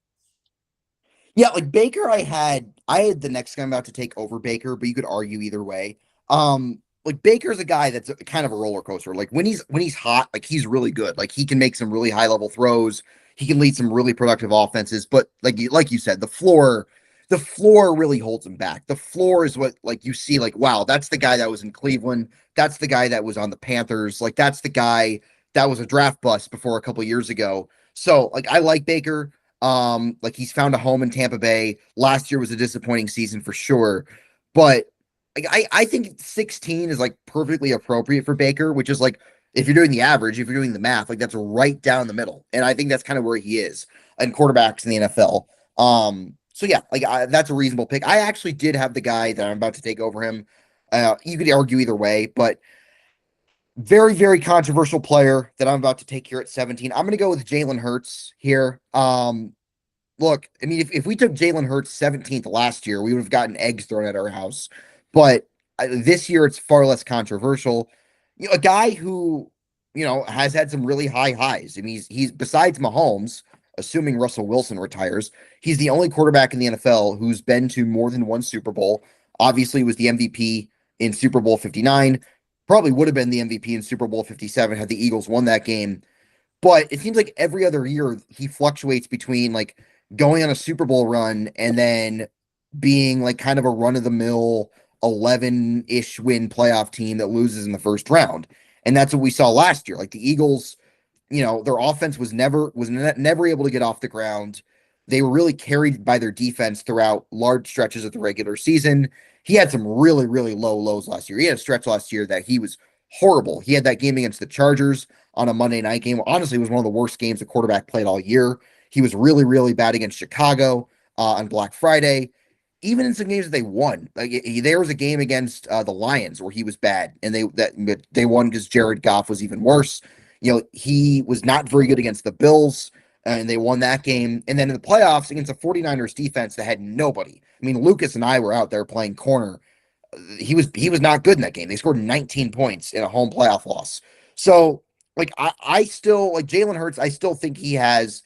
Yeah, like Baker, I had the next guy I'm about to take over Baker, but you could argue either way. Like Baker's a guy that's kind of a roller coaster. Like when he's hot, like he's really good. Like he can make some really high level throws. He can lead some really productive offenses. But like you said, the floor really holds him back. The floor is what like you see. Like wow, that's the guy that was in Cleveland. That's the guy that was on the Panthers. Like that's the guy that was a draft bust before a couple years ago. So like I like Baker. Like he's found a home in Tampa Bay. Last year was a disappointing season for sure, but like I think 16 is like perfectly appropriate for Baker, which is like if you're doing the average, if you're doing the math, like that's right down the middle, and I think that's kind of where he is in quarterbacks in the NFL. So yeah, like that's a reasonable pick. I actually did have the guy that I'm about to take over him. You could argue either way, but very, very controversial player that I'm about to take here at 17. I'm going to go with Jalen Hurts here. Look, I mean, if we took Jalen Hurts 17th last year, we would have gotten eggs thrown at our house. But this year, it's far less controversial. A guy who, has had some really high highs. I mean, he's besides Mahomes, assuming Russell Wilson retires, he's the only quarterback in the NFL who's been to more than one Super Bowl. Obviously, was the MVP in Super Bowl 59. Probably would have been the MVP in Super Bowl 57 had the Eagles won that game. But it seems like every other year he fluctuates between like going on a Super Bowl run and then being like kind of a run of the mill 11-ish win playoff team that loses in the first round. And that's what we saw last year. Like the Eagles, their offense was never able to get off the ground. They were really carried by their defense throughout large stretches of the regular season. He had some really, really low lows last year. He had a stretch last year that he was horrible. He had that game against the Chargers on a Monday night game. Honestly, it was one of the worst games the quarterback played all year. He was really, really bad against Chicago on Black Friday. Even in some games that they won, there was a game against the Lions where he was bad, and they won because Jared Goff was even worse. He was not very good against the Bills, and they won that game. And then in the playoffs against the 49ers defense that had nobody. I mean, Lucas and I were out there playing corner. He was not good in that game. They scored 19 points in a home playoff loss. So, I still like Jalen Hurts. I still think he has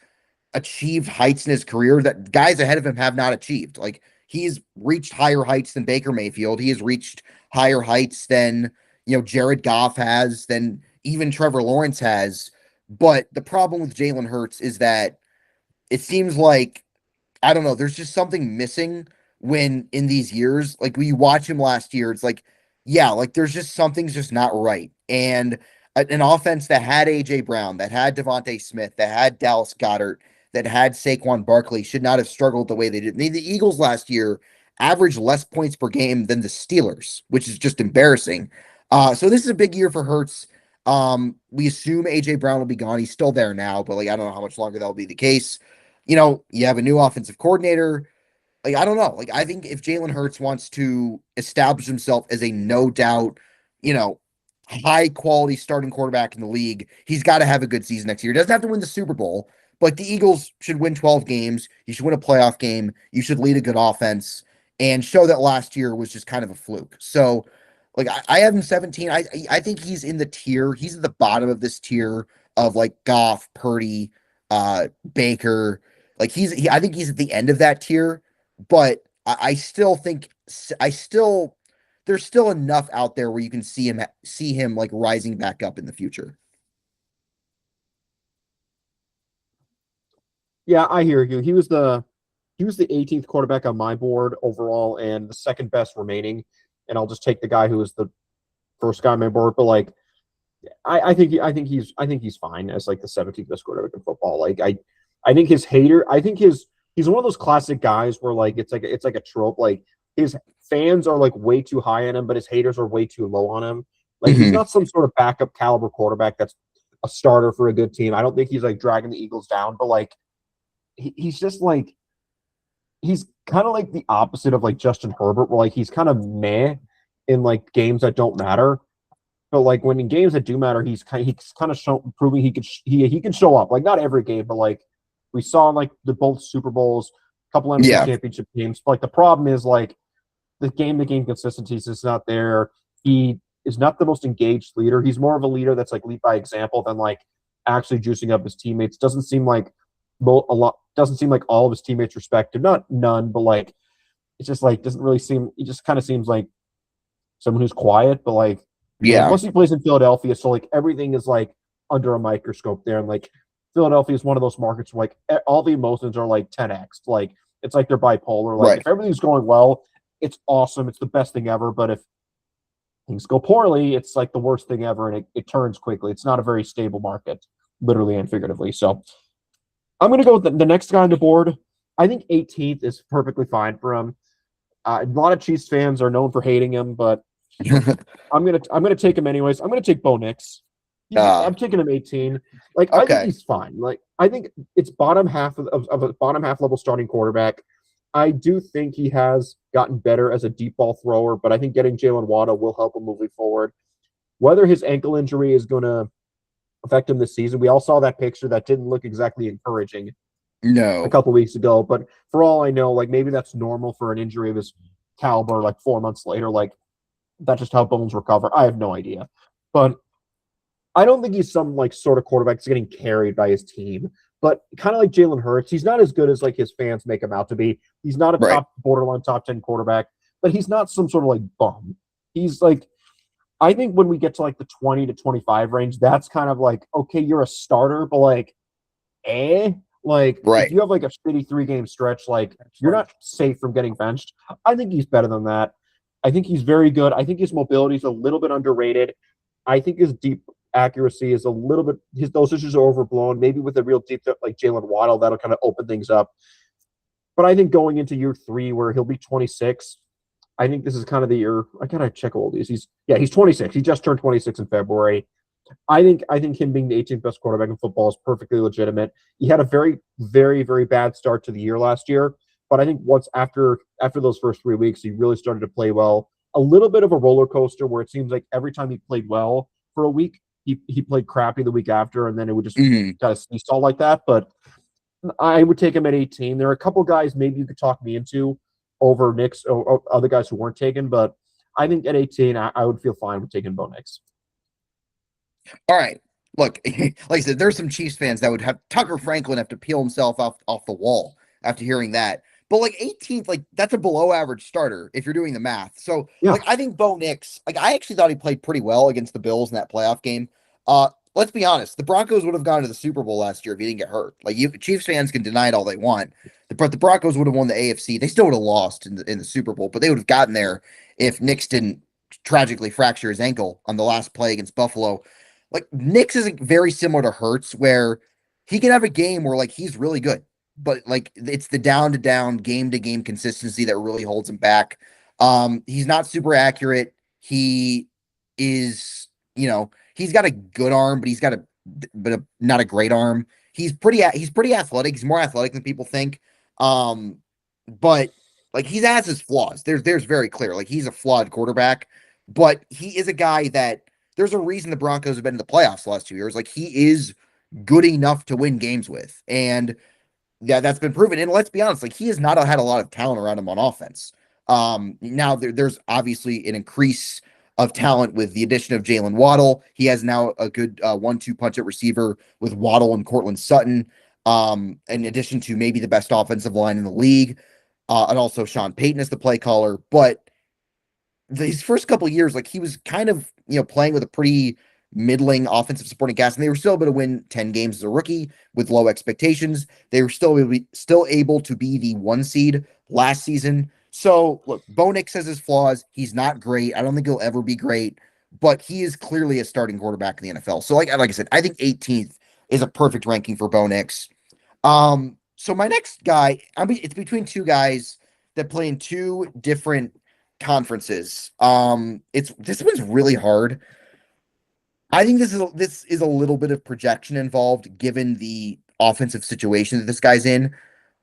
achieved heights in his career that guys ahead of him have not achieved. Like he's reached higher heights than Baker Mayfield. He has reached higher heights than, Jared Goff has, than even Trevor Lawrence has. But the problem with Jalen Hurts is that it seems like, I don't know, there's just something missing when in these years, like when you watch him last year, it's like, yeah, like there's just something's just not right. And an offense that had AJ Brown, that had Devontae Smith, that had Dallas Goedert, that had Saquon Barkley should not have struggled the way they did. The Eagles last year averaged less points per game than the Steelers, which is just embarrassing. So this is a big year for Hurts. We assume AJ Brown will be gone. He's still there now, but like I don't know how much longer that'll be the case. You have a new offensive coordinator. Like I don't know. Like I think if Jalen Hurts wants to establish himself as a no doubt, you know, high quality starting quarterback in the league, he's got to have a good season next year. He doesn't have to win the Super Bowl, but the Eagles should win 12 games. You should win a playoff game. You should lead a good offense and show that last year was just kind of a fluke. So, like I have him 17. I think he's in the tier. He's at the bottom of this tier of like Goff, Purdy, Baker. Like I think he's at the end of that tier, but I still think there's still enough out there where you can see him like rising back up in the future. Yeah, I hear you. He was the 18th quarterback on my board overall and the second best remaining. And I'll just take the guy who was the first guy on my board. But like, I think he's fine as like the 17th best quarterback in football. Like I think he's one of those classic guys where like it's like a trope. Like his fans are like way too high on him, but his haters are way too low on him. Like he's not some sort of backup caliber quarterback that's a starter for a good team. I don't think he's like dragging the Eagles down, but like he's just like he's kind of like the opposite of like Justin Herbert, where like he's kind of meh in like games that don't matter. But like when in games that do matter, he's kind of proving he can show up. Like not every game, but like we saw in like the both Super Bowls, a couple NFC championship games. But like the problem is like the game consistency is just not there. He is not the most engaged leader. He's more of a leader that's like lead by example than like actually juicing up his teammates. Doesn't seem like all of his teammates respect him. Not none, but like it's just like doesn't really seem. He just kind of seems like someone who's quiet, but like plus he plays in Philadelphia, so like everything is like under a microscope there, and like Philadelphia is one of those markets where like all the emotions are like 10x. Like it's like they're bipolar. Like if everything's going well, it's awesome. It's the best thing ever. But if things go poorly, it's like the worst thing ever, and it turns quickly. It's not a very stable market, literally and figuratively. So I'm going to go with the next guy on the board. I think 18th is perfectly fine for him. A lot of Chiefs fans are known for hating him, but I'm gonna take him anyways. I'm gonna take Bo Nix. I'm taking him 18. Like I think he's fine. Like I think it's bottom half of a bottom half level starting quarterback. I do think he has gotten better as a deep ball thrower, but I think getting Jalen Waddle will help him moving forward. Whether his ankle injury is going to affect him this season, we all saw that picture that didn't look exactly encouraging. A couple weeks ago, but for all I know, like maybe that's normal for an injury of his caliber. Like 4 months later, like that's just how bones recover. I have no idea, but I don't think he's some like sort of quarterback that's getting carried by his team. But kind of like Jalen Hurts, he's not as good as like his fans make him out to be. He's not a borderline top 10 quarterback, but he's not some sort of like bum. He's like, I think when we get to like the 20 to 25 range, that's kind of like, okay, you're a starter, but like, if you have like a shitty 3-game stretch, like you're not safe from getting benched. I think he's better than that. I think he's very good. I think his mobility is a little bit underrated. I think his deep accuracy is a little bit, his dosages are overblown. Maybe with a real deep like Jalen Waddle, that'll kind of open things up. But I think going into year 3, where he'll be 26, I think this is kind of the year. I gotta check how old he is. He's 26. He just turned 26 in February. I think him being the 18th best quarterback in football is perfectly legitimate. He had a very, very, very bad start to the year last year, but I think once after those first 3 weeks, he really started to play well. A little bit of a roller coaster where it seems like every time he played well for a week, he played crappy the week after, and then it would just Mhm. kind of seesaw like that. But I would take him at 18. There are a couple guys maybe you could talk me into over Knicks or other guys who weren't taken, but I think at 18, I would feel fine with taking Bo Nix. All right. Look, like I said, there's some Chiefs fans that would have Tucker Franklin have to peel himself off the wall after hearing that. But like 18th, like that's a below average starter if you're doing the math. So Yeah, like I think Bo Nix, like I actually thought he played pretty well against the Bills in that playoff game. Let's be honest, the Broncos would have gone to the Super Bowl last year if he didn't get hurt. Like you Chiefs fans can deny it all they want. But the Broncos would have won the AFC. They still would have lost in the Super Bowl, but they would have gotten there if Nix didn't tragically fracture his ankle on the last play against Buffalo. Like Knicks is very similar to Hurts, where he can have a game where like he's really good, but like it's the down to down, game to game consistency that really holds him back. He's not super accurate. He is, he's got a good arm, but not a great arm. He's pretty athletic. He's more athletic than people think. Um, but like he has his flaws. There's very clear. Like he's a flawed quarterback, but he is a guy that there's a reason the Broncos have been in the playoffs the last 2 years. Like he is good enough to win games with. And yeah, that's been proven. And let's be honest, like he has not had a lot of talent around him on offense. Now there's obviously an increase of talent with the addition of Jalen Waddle. He has now a good 1-2 punch at receiver with Waddle and Cortland Sutton. In addition to maybe the best offensive line in the league, and also Sean Payton as the play caller. But these first couple of years, like he was kind of playing with a pretty middling offensive supporting cast, and they were still able to win 10 games as a rookie with low expectations. They were still able to be the 1 seed last season. So look, Bo Nix has his flaws. He's not great. I don't think he'll ever be great, but he is clearly a starting quarterback in the NFL. So like I said, I think 18th is a perfect ranking for Bo Nix. So my next guy, it's between two guys that play in two different conferences. It's this one's really hard. I think this is a little bit of projection involved given the offensive situation that this guy's in.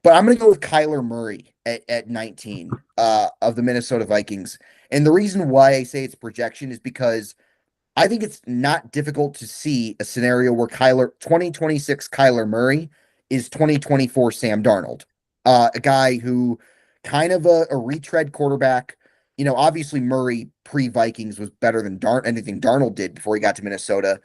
But I'm going to go with Kyler Murray at 19 of the Minnesota Vikings. And the reason why I say it's projection is because I think it's not difficult to see a scenario where 2026 Kyler Murray is 2024 Sam Darnold, a guy who kind of a retread quarterback. Obviously Murray pre Vikings was better than anything Darnold did before he got to Minnesota,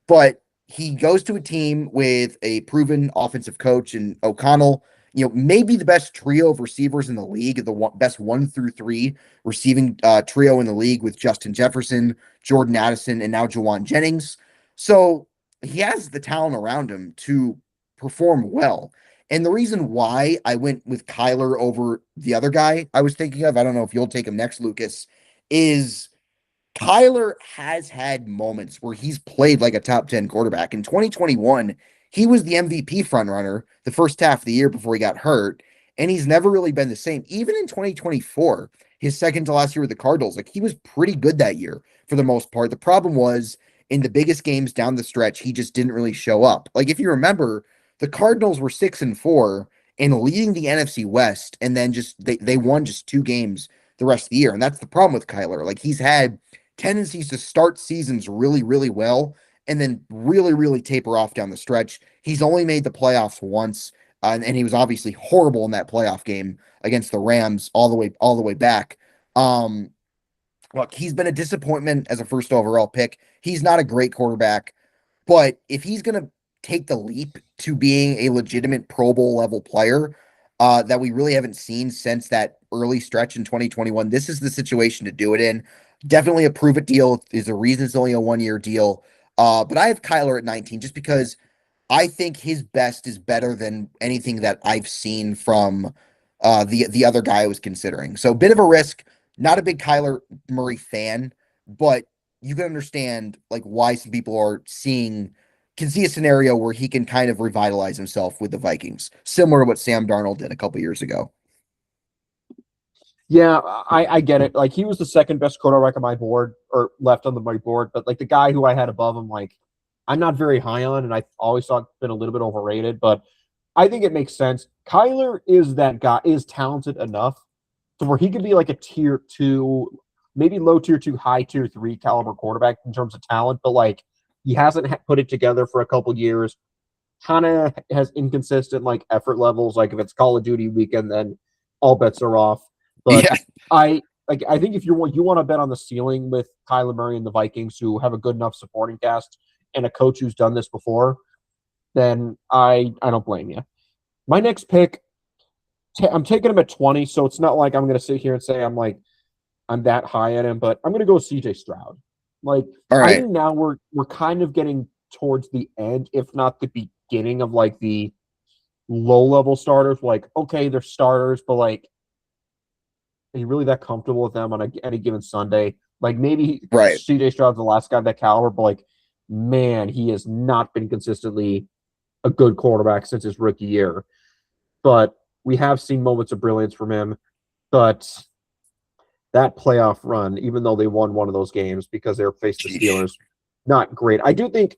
but he goes to a team with a proven offensive coach in O'Connell. Maybe the best trio of receivers in the league, best 1 through 3 receiving trio in the league with Justin Jefferson, Jordan Addison, and now Jawan Jennings. So he has the talent around him to perform well. And the reason why I went with Kyler over the other guy I was thinking of, I don't know if you'll take him next, Lucas, is Kyler has had moments where he's played like a top 10 quarterback. In 2021, he was the MVP frontrunner the first half of the year before he got hurt, and he's never really been the same. Even in 2024, his second to last year with the Cardinals, like he was pretty good that year for the most part. The problem was in the biggest games down the stretch, he just didn't really show up. Like if you remember, the Cardinals were 6-4 and leading the NFC West, and then just they won just 2 games the rest of the year. And that's the problem with Kyler. Like he's had tendencies to start seasons really, really well and then really, really taper off down the stretch. He's only made the playoffs once, and he was obviously horrible in that playoff game against the Rams all the way back. Um, Look, he's been a disappointment as a first overall pick. He's not a great quarterback, but if he's going to take the leap to being a legitimate Pro Bowl level player, that we really haven't seen since that early stretch in 2021, this is the situation to do it in. Definitely a prove it deal. Is a reason it's only a 1 year deal. But I have Kyler at 19 just because I think his best is better than anything that I've seen from the other guy I was considering. So bit of a risk, not a big Kyler Murray fan, but you can understand like why some people are seeing can see a scenario where he can kind of revitalize himself with the Vikings, similar to what Sam Darnold did a couple years ago. Yeah, I get it. Like he was the second best quarterback on my board or left on my board, but like the guy who I had above him, like I'm not very high on, and I always thought been a little bit overrated. But I think it makes sense. Kyler is that guy is talented enough to where he could be like a tier two, maybe low tier two, high tier three caliber quarterback in terms of talent, but like he hasn't put it together for a couple years. Kind of has inconsistent like effort levels. Like if it's Call of Duty weekend, then all bets are off. But Yeah, I think if you want to bet on the ceiling with Kyler Murray and the Vikings, who have a good enough supporting cast and a coach who's done this before, then I don't blame you. My next pick, I'm taking him at 20, so it's not like I'm going to sit here and say I'm that high at him, but I'm going to go with CJ Stroud. Like all I right, think now we're kind of getting towards the end, if not the beginning of like the low level starters. Like okay, they're starters, but like are you really that comfortable with them on any given Sunday? Like maybe right. CJ Stroud's the last guy of that caliber, but like man, he has not been consistently a good quarterback since his rookie year. But we have seen moments of brilliance from him. But that playoff run, even though they won one of those games because they were faced the Sheesh. Steelers, not great. I do think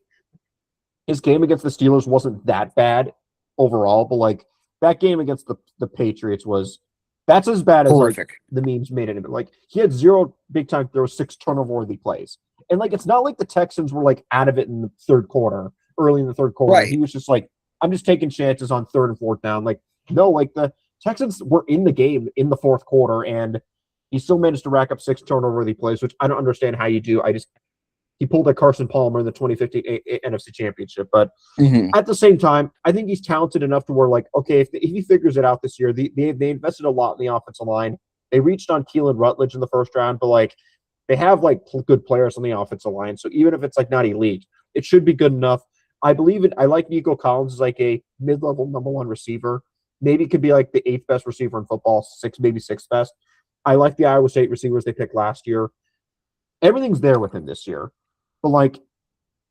his game against the Steelers wasn't that bad overall, but like that game against the Patriots was that's as bad as like Horrific. the memes made it. Like he had zero big time. There was 6 turnover-worthy plays, and like it's not like the Texans were like out of it in the third quarter, early in the third quarter. Right. He was just like, I'm just taking chances on third and fourth down. Like no, like the Texans were in the game in the fourth quarter, and he still managed to rack up 6 turnover-worthy plays, which I don't understand how you do. I just he pulled a Carson Palmer in the 2015 NFC Championship. But Hmm. at the same time, I think he's talented enough to where, like, okay, if he figures it out this year, they invested a lot in the offensive line. They reached on Keelan Rutledge in the first round, but like they have like good players on the offensive line. So even if it's like not elite, it should be good enough. I believe it. I like Nico Collins as like a mid-level number one receiver. Maybe it could be like the eighth best receiver in football, maybe sixth best. I like the Iowa State receivers they picked last year. Everything's there with him this year. But like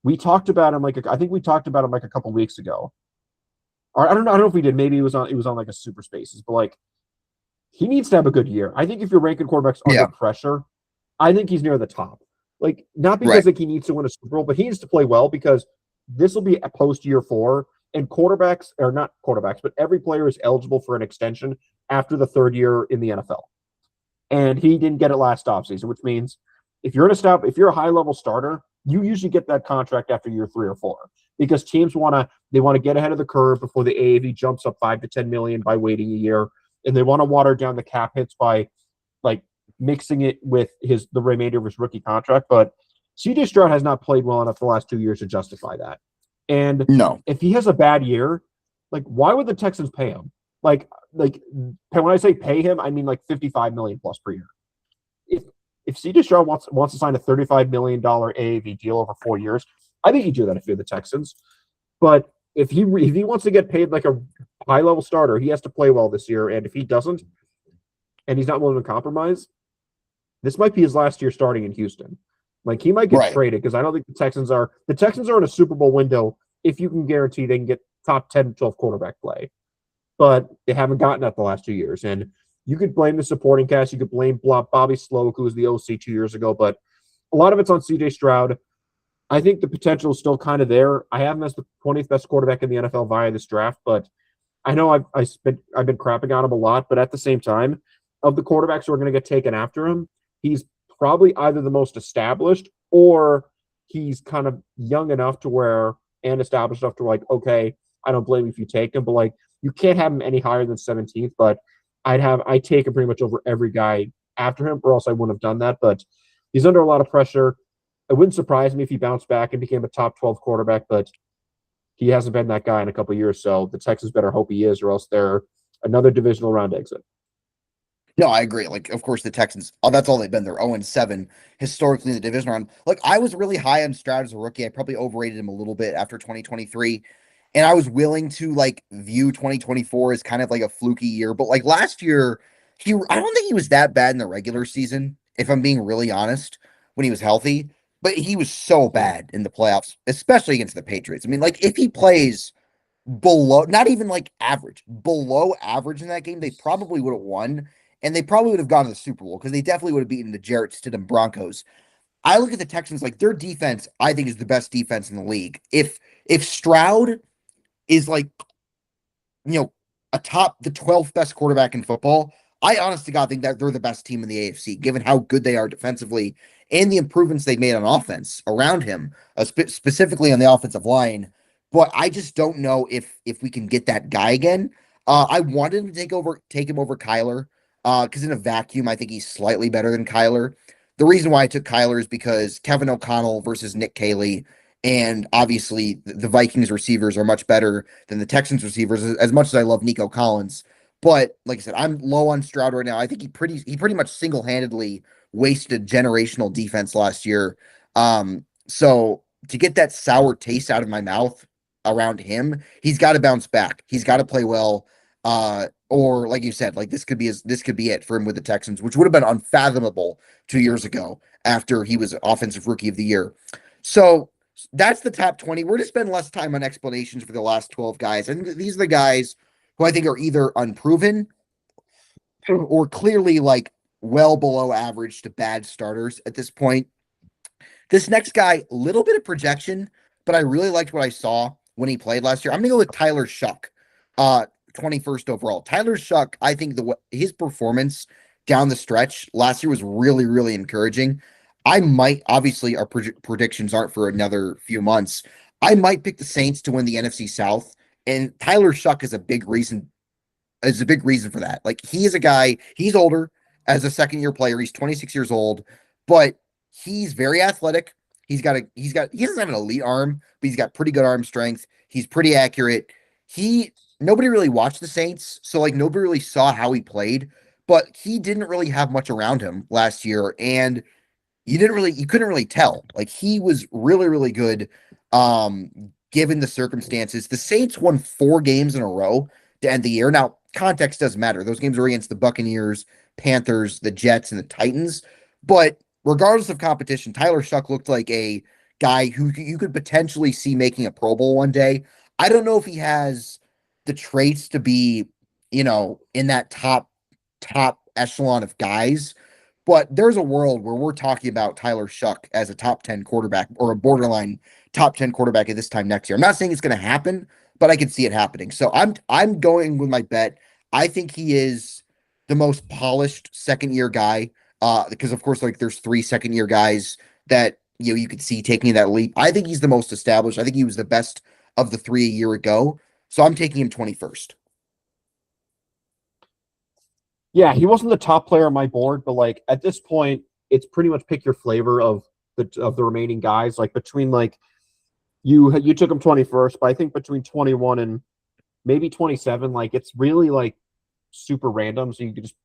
we talked about him, like I think we talked about him like a couple weeks ago. Or I don't know if we did. Maybe it was on like a Super Spaces, but like he needs to have a good year. I think if you're ranking quarterbacks under Yeah. pressure, I think he's near the top. Like not because Right. like he needs to win a Super Bowl, but he needs to play well because this will be a post year 4, and quarterbacks are not quarterbacks, but every player is eligible for an extension after the third year in the NFL. And he didn't get it last offseason, which means if you're a high level starter, you usually get that contract after year 3 or 4 because teams want to get ahead of the curve before the AAV jumps up 5 to 10 million by waiting a year, and they want to water down the cap hits by like mixing it with the remainder of his rookie contract. But CJ Stroud has not played well enough the last 2 years to justify that. And No. if he has a bad year, like why would the Texans pay him? Like when I say pay him, I mean like 55 million plus per year. If if CJ Stroud wants to sign a $35 million AAV deal over 4 years, I think he'd do that if you're the Texans. But if he wants to get paid like a high level starter, he has to play well this year. And if he doesn't, and he's not willing to compromise, this might be his last year starting in Houston. Like he might get Right. traded because I don't think the Texans are in a Super Bowl window if you can guarantee they can get top 10, 12 quarterback play. But they haven't gotten that the last 2 years. And you could blame the supporting cast. You could blame Bobby Sloak, who was the OC 2 years ago, but a lot of it's on CJ Stroud. I think the potential is still kind of there. I have him as the 20th best quarterback in the NFL via this draft, but I know I've been crapping on him a lot, but at the same time, of the quarterbacks who are going to get taken after him, he's probably either the most established or he's kind of young enough to where and established enough to like, okay, I don't blame you if you take him, but like you can't have him any higher than 17th. But I take him pretty much over every guy after him, or else I wouldn't have done that. But he's under a lot of pressure. It wouldn't surprise me if he bounced back and became a top 12 quarterback, but he hasn't been that guy in a couple of years. So the Texans better hope he is, or else they're another divisional round exit. No, I agree. Like, of course, the Texans, oh, that's all they've been. They're 0-7 historically in the division round. Like, I was really high on Stroud as a rookie. I probably overrated him a little bit after 2023. And I was willing to like view 2024 as kind of like a fluky year. But like last year, I don't think he was that bad in the regular season, if I'm being really honest, when he was healthy. But he was so Yeah. bad in the playoffs, especially against the Patriots. I mean, like if he plays below, not even like average, below average in that game, they probably would have won, and they probably would have gone to the Super Bowl because they definitely would have beaten the Jarrett Stidham Broncos. I look at the Texans like their defense. I think is the best defense in the league. If Stroud is like atop the 12th best quarterback in football, I honestly God think that they're the best team in the AFC, given how good they are defensively and the improvements they've made on offense around him, specifically on the offensive line. But I just don't know if we can get that guy again. I wanted him to take him over Kyler, because in a vacuum, I think he's slightly better than Kyler. The reason why I took Kyler is because Kevin O'Connell versus Nick Caley, and obviously the Vikings receivers are much better than the Texans receivers, as much as I love Nico Collins. But like I said, I'm low on Stroud right now. I think he pretty much single-handedly wasted generational defense last year. So to get that sour taste out of my mouth around him, he's got to bounce back. He's got to play well. Or like you said, like this could be it for him with the Texans, which would have been unfathomable 2 years ago after he was offensive rookie of the year. So that's the top 20. We're going to spend less time on explanations for the last 12 guys. I think these are the guys who I think are either unproven or clearly like well below average to bad starters at this point. This next guy, a little bit of projection, but I really liked what I saw when he played last year. I'm going to go with Tyler Shuck, 21st overall. Tyler Shuck, I think his performance down the stretch last year was really, really encouraging. I might, obviously, our predictions aren't for another few months. I might pick the Saints to win the NFC South, and Tyler Shuck is a big reason for that. Like he is a guy, he's older as a second year player. He's 26 years old, but he's very athletic. He doesn't have an elite arm, but he's got pretty good arm strength. He's pretty accurate. Nobody really watched the Saints, so like nobody really saw how he played, but he didn't really have much around him last year, and you couldn't really tell. Like he was really, really good, given the circumstances. The Saints won 4 games in a row to end the year. Now, context doesn't matter. Those games were against the Buccaneers, Panthers, the Jets, and the Titans. But regardless of competition, Tyler Shuck looked like a guy who you could potentially see making a Pro Bowl one day. I don't know if he has the traits to be, in that top echelon of guys, but there's a world where we're talking about Tyler Shuck as a top 10 quarterback or a borderline top 10 quarterback at this time next year. I'm not saying it's going to happen, but I can see it happening. So I'm going with my bet. I think he is the most polished second year guy. Because of course, like there's 3 second year guys that you could see taking that leap. I think he's the most established. I think he was the best of the 3 a year ago. So I'm taking him 21st. Yeah, he wasn't the top player on my board, but like at this point, it's pretty much pick your flavor of the remaining guys. Like between like you took him 21st, but I think between 21 and maybe 27, like it's really like super random. So you can just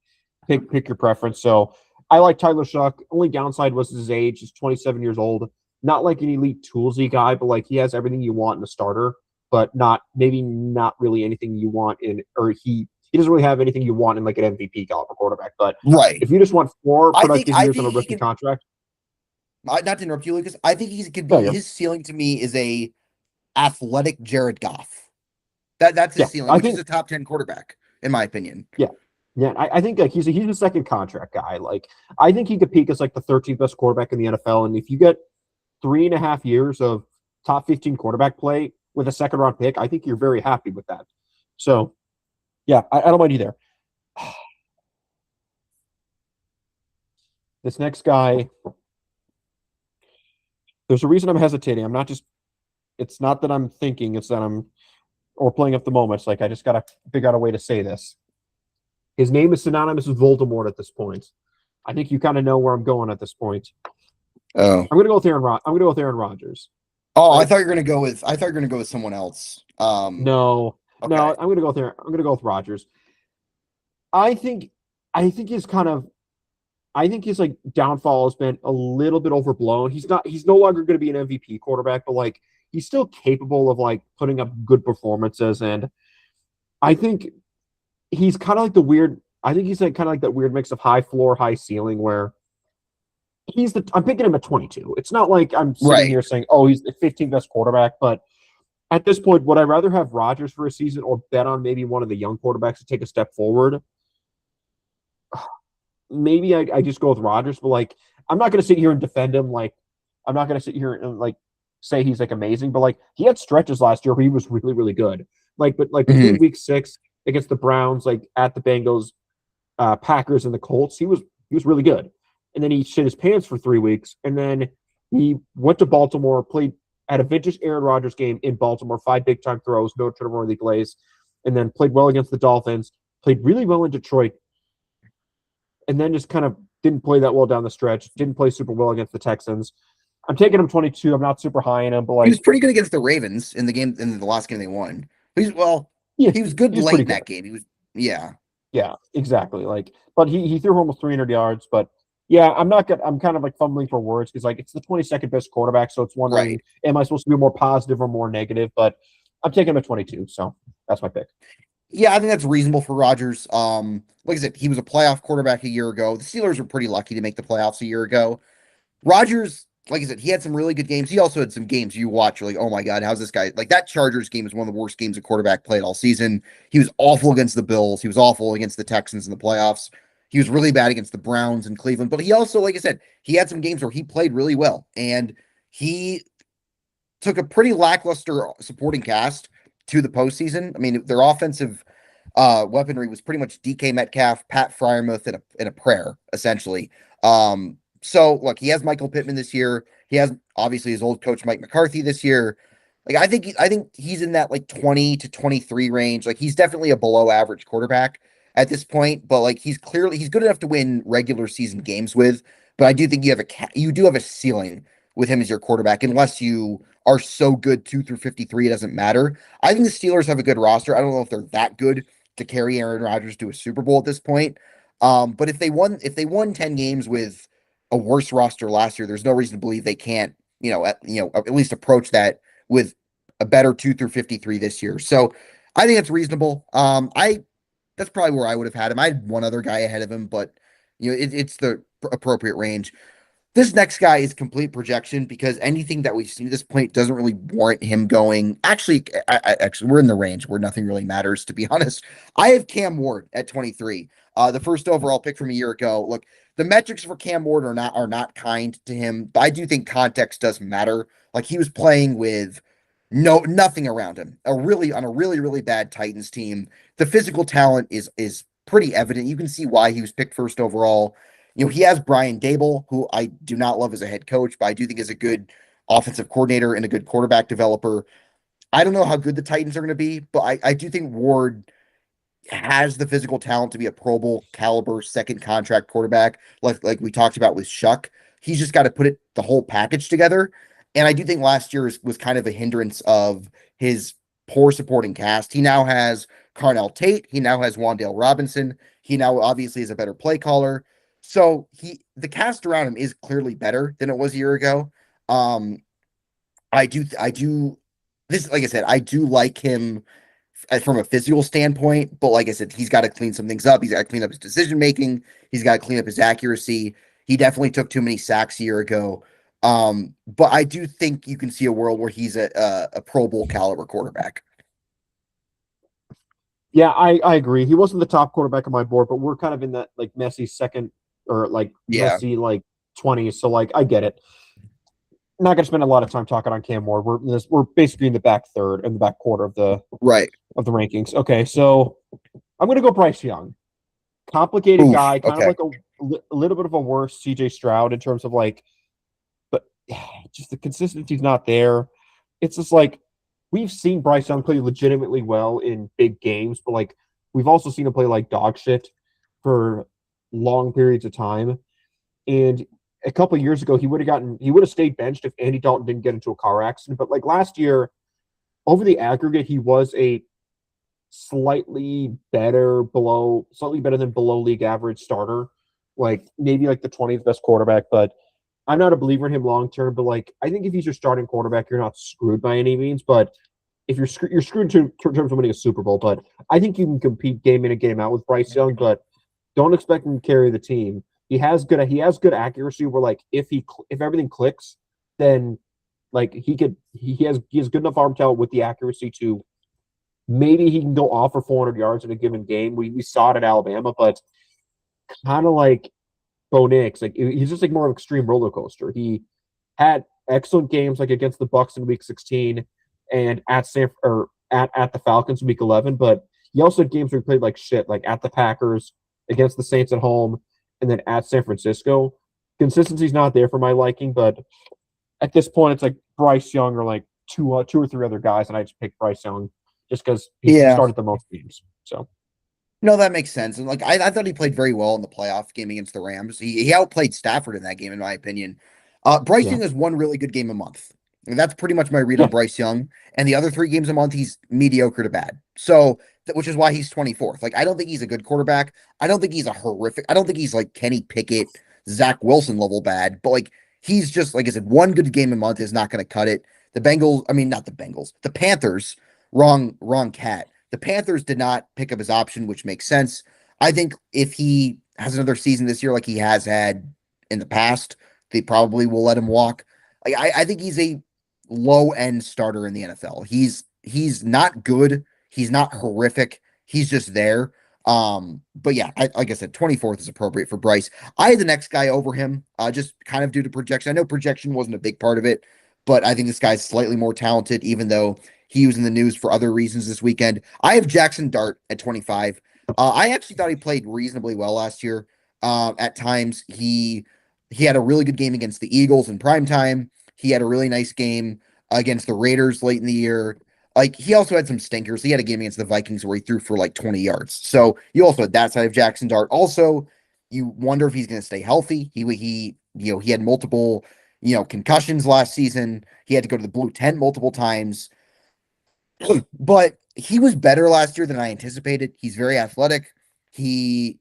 pick your preference. So I like Tyler Shuck. Only downside was his age. He's 27 years old. Not like an elite toolsy guy, but like he has everything you want in a starter, but not really anything you want in, or he doesn't really have anything you want in like an MVP caliber quarterback. But Right. if you just want 4 I think productive I years on a think he rookie can. contract, Not to interrupt you, Lucas. I think he could yeah, be yeah, his ceiling to me is a athletic Jared Goff. That's his yeah. ceiling, I which is think a top 10 quarterback in my opinion. yeah. Yeah, I think like he's a second contract guy. Like I think he could peak as like the 13th best quarterback in the NFL. And if you get 3.5 years of top 15 quarterback play with a second round pick, I think you're very happy with that. So yeah, I don't mind you there. This next guy, there's a reason I'm hesitating. I'm not just it's not that I'm thinking, it's that I'm or playing up the moment. It's like I just gotta figure out a way to say this. His name is synonymous with Voldemort at this point. I think you kind of know where I'm going at this point. Oh. I'm gonna go with I'm gonna go with Aaron Rodgers. Oh, Right? I thought you were gonna go with someone else. No, Okay. I'm gonna go there. I'm gonna go with Rodgers. I think I think he's kind of I think his like downfall has been a little bit overblown. He's no longer gonna be an MVP quarterback, but like he's still capable of like putting up good performances. And I think he's kind of like the weird I think he's like kind of like that weird mix of high floor, high ceiling where I'm picking him at 22. It's not like I'm sitting Right. here saying, oh, he's the 15th best quarterback, but at this point, would I rather have Rodgers for a season or bet on maybe one of the young quarterbacks to take a step forward? Maybe I just go with Rodgers, but like I'm not going to sit here and defend him. Like I'm not going to sit here and like say he's like amazing, but like he had stretches last year where he was really really good. But between Mhm. week 6 against the Browns, like at the Bengals, Packers, and the Colts, he was really good. And then he shit his pants for 3 weeks, and then he went to Baltimore, played at a vintage Aaron Rodgers game in Baltimore, 5 big time throws, no turnover worthy plays, and then played well against the Dolphins, played really well in Detroit, and then just kind of didn't play that well down the stretch. Didn't play super well against the Texans. I'm taking him 22. I'm not super high in him, but He was like, pretty good against the Ravens in the last game they won. yeah, He was good he was late pretty in good. that game. He was yeah. Yeah, exactly. Like, but he threw almost 300 yards. But yeah, I'm not good. I'm kind of like fumbling for words because like it's the 22nd best quarterback, so it's wondering, Right. am I supposed to be more positive or more negative? But I'm taking him at 22, so that's my pick. Yeah, I think that's reasonable for Rodgers. Like I said, he was a playoff quarterback a year ago. The Steelers were pretty lucky to make the playoffs a year ago. Rodgers, like I said, he had some really good games. He also had some games you watch, you're like, oh my God, how's this guy? Like that Chargers game is one of the worst games a quarterback played all season. He was awful against the Bills. He was awful against the Texans in the playoffs. He was really bad against the Browns and Cleveland. But he also, like I said, he had some games where he played really well. And he took a pretty lackluster supporting cast to the postseason. I mean, their offensive weaponry was pretty much DK Metcalf, Pat Fryermuth, and a prayer, essentially. So look, he has Michael Pittman this year. He has obviously his old coach Mike McCarthy this year. Like I think he's in that like 20 to 23 range. Like he's definitely a below average quarterback at this point, but like he's good enough to win regular season games with. But I do think you do have a ceiling with him as your quarterback, unless you are so good 2 through 53, it doesn't matter. I think the Steelers have a good roster. I don't know if they're that good to carry Aaron Rodgers to a Super Bowl at this point. But if they won 10 games with a worse roster last year, there's no reason to believe they can't, at least approach that with a better 2 through 53 this year. So I think it's reasonable. I That's probably where I would have had him. I had one other guy ahead of him, but it's the appropriate range. This next guy is complete projection because anything that we've seen at this point doesn't really warrant him going. Actually, actually, we're in the range where nothing really matters, to be honest. I have Cam Ward at 23, the first overall pick from a year ago. Look, the metrics for Cam Ward are not kind to him, but I do think context does matter. Like he was playing with nothing around him, on a really really bad Titans team. The physical talent is pretty evident. You can see why he was picked first overall. He has Brian Dable, who I do not love as a head coach, but I do think is a good offensive coordinator and a good quarterback developer. I don't know how good the Titans are going to be, but I do think Ward has the physical talent to be a Pro Bowl caliber second contract quarterback, like we talked about with Shuck. He's just got to put the whole package together. And I do think last year was kind of a hindrance of his poor supporting cast. He now has Carnell Tate. He now has Wandale Robinson. He now obviously is a better play caller. So the cast around him is clearly better than it was a year ago. Um, I do this, like I said, I do like him from a physical standpoint, but like I said, he's got to clean some things up. He's got to clean up his decision making. He's got to clean up his accuracy. He definitely took too many sacks a year ago. But I do think you can see a world where he's a Pro Bowl caliber quarterback. Yeah, I agree. He wasn't the top quarterback on my board, but we're kind of in that like messy second or like Yeah, messy like 20s. So like I get it. Not going to spend a lot of time talking on Cam Ward. We're basically in the back third and the back quarter right. of the rankings. Okay, so I'm going to go Bryce Young. Complicated Oof. guy, kind of Okay. like a little bit of a worse CJ Stroud in terms of like, but just the consistency's not there. It's just like we've seen Bryce Young play legitimately well in big games, but like we've also seen him play like dog shit for long periods of time. And a couple of years ago, he would have stayed benched if Andy Dalton didn't get into a car accident. But like last year, over the aggregate, he was a slightly better than below league average starter, like maybe like the 20th best quarterback. But I'm not a believer in him long term. But like I think if he's your starting quarterback, you're not screwed by any means. But if you're screwed in terms of winning a Super Bowl. But I think you can compete game in and game out with Bryce Young. But Don't expect him to carry the team. He has good accuracy where like if everything clicks, then like he has good enough arm talent with the accuracy to maybe he can go off for 400 yards in a given game. We saw it at Alabama, but kind of like Bo Nix, like he's just like more of an extreme roller coaster. He had excellent games like against the Bucks in Week 16 and at the Falcons in Week 11, but he also had games where he played like shit, like at the Packers, against the Saints at home, and then at San Francisco. Consistency's not there for my liking, but at this point, it's like Bryce Young or like two or three other guys, and I just picked Bryce Young just because he started the most games. So No, that makes sense. And like I thought he played very well in the playoff game against the Rams. He outplayed Stafford in that game, in my opinion. Bryce yeah, Young has one really good game a month. And that's pretty much my read on yeah, Bryce Young. And the other 3 games a month, he's mediocre to bad. So which is why he's 24th. Like I don't think he's a good quarterback. I don't think he's a horrific. I don't think he's like Kenny Pickett, Zach Wilson level bad. But like he's just like I said, one good game a month is not going to cut it. The Bengals, I mean not the Bengals, the Panthers. Wrong cat. The Panthers did not pick up his option, which makes sense. I think if he has another season this year like he has had in the past, they probably will let him walk. I think he's a low end starter in the NFL. He's not good. He's not horrific. He's just there. But yeah, like I said, 24th is appropriate for Bryce. I had the next guy over him, just kind of due to projection. I know projection wasn't a big part of it, but I think this guy's slightly more talented, even though he was in the news for other reasons this weekend. I have Jackson Dart at 25. I actually thought he played reasonably well last year. At times, he had a really good game against the Eagles in prime time. He had a really nice game against the Raiders late in the year. Like he also had some stinkers. He had a game against the Vikings where he threw for like 20 yards. So you also had that side of Jackson Dart. Also, you wonder if he's going to stay healthy. He had multiple concussions last season. He had to go to the blue tent multiple times. But he was better last year than I anticipated. He's very athletic. He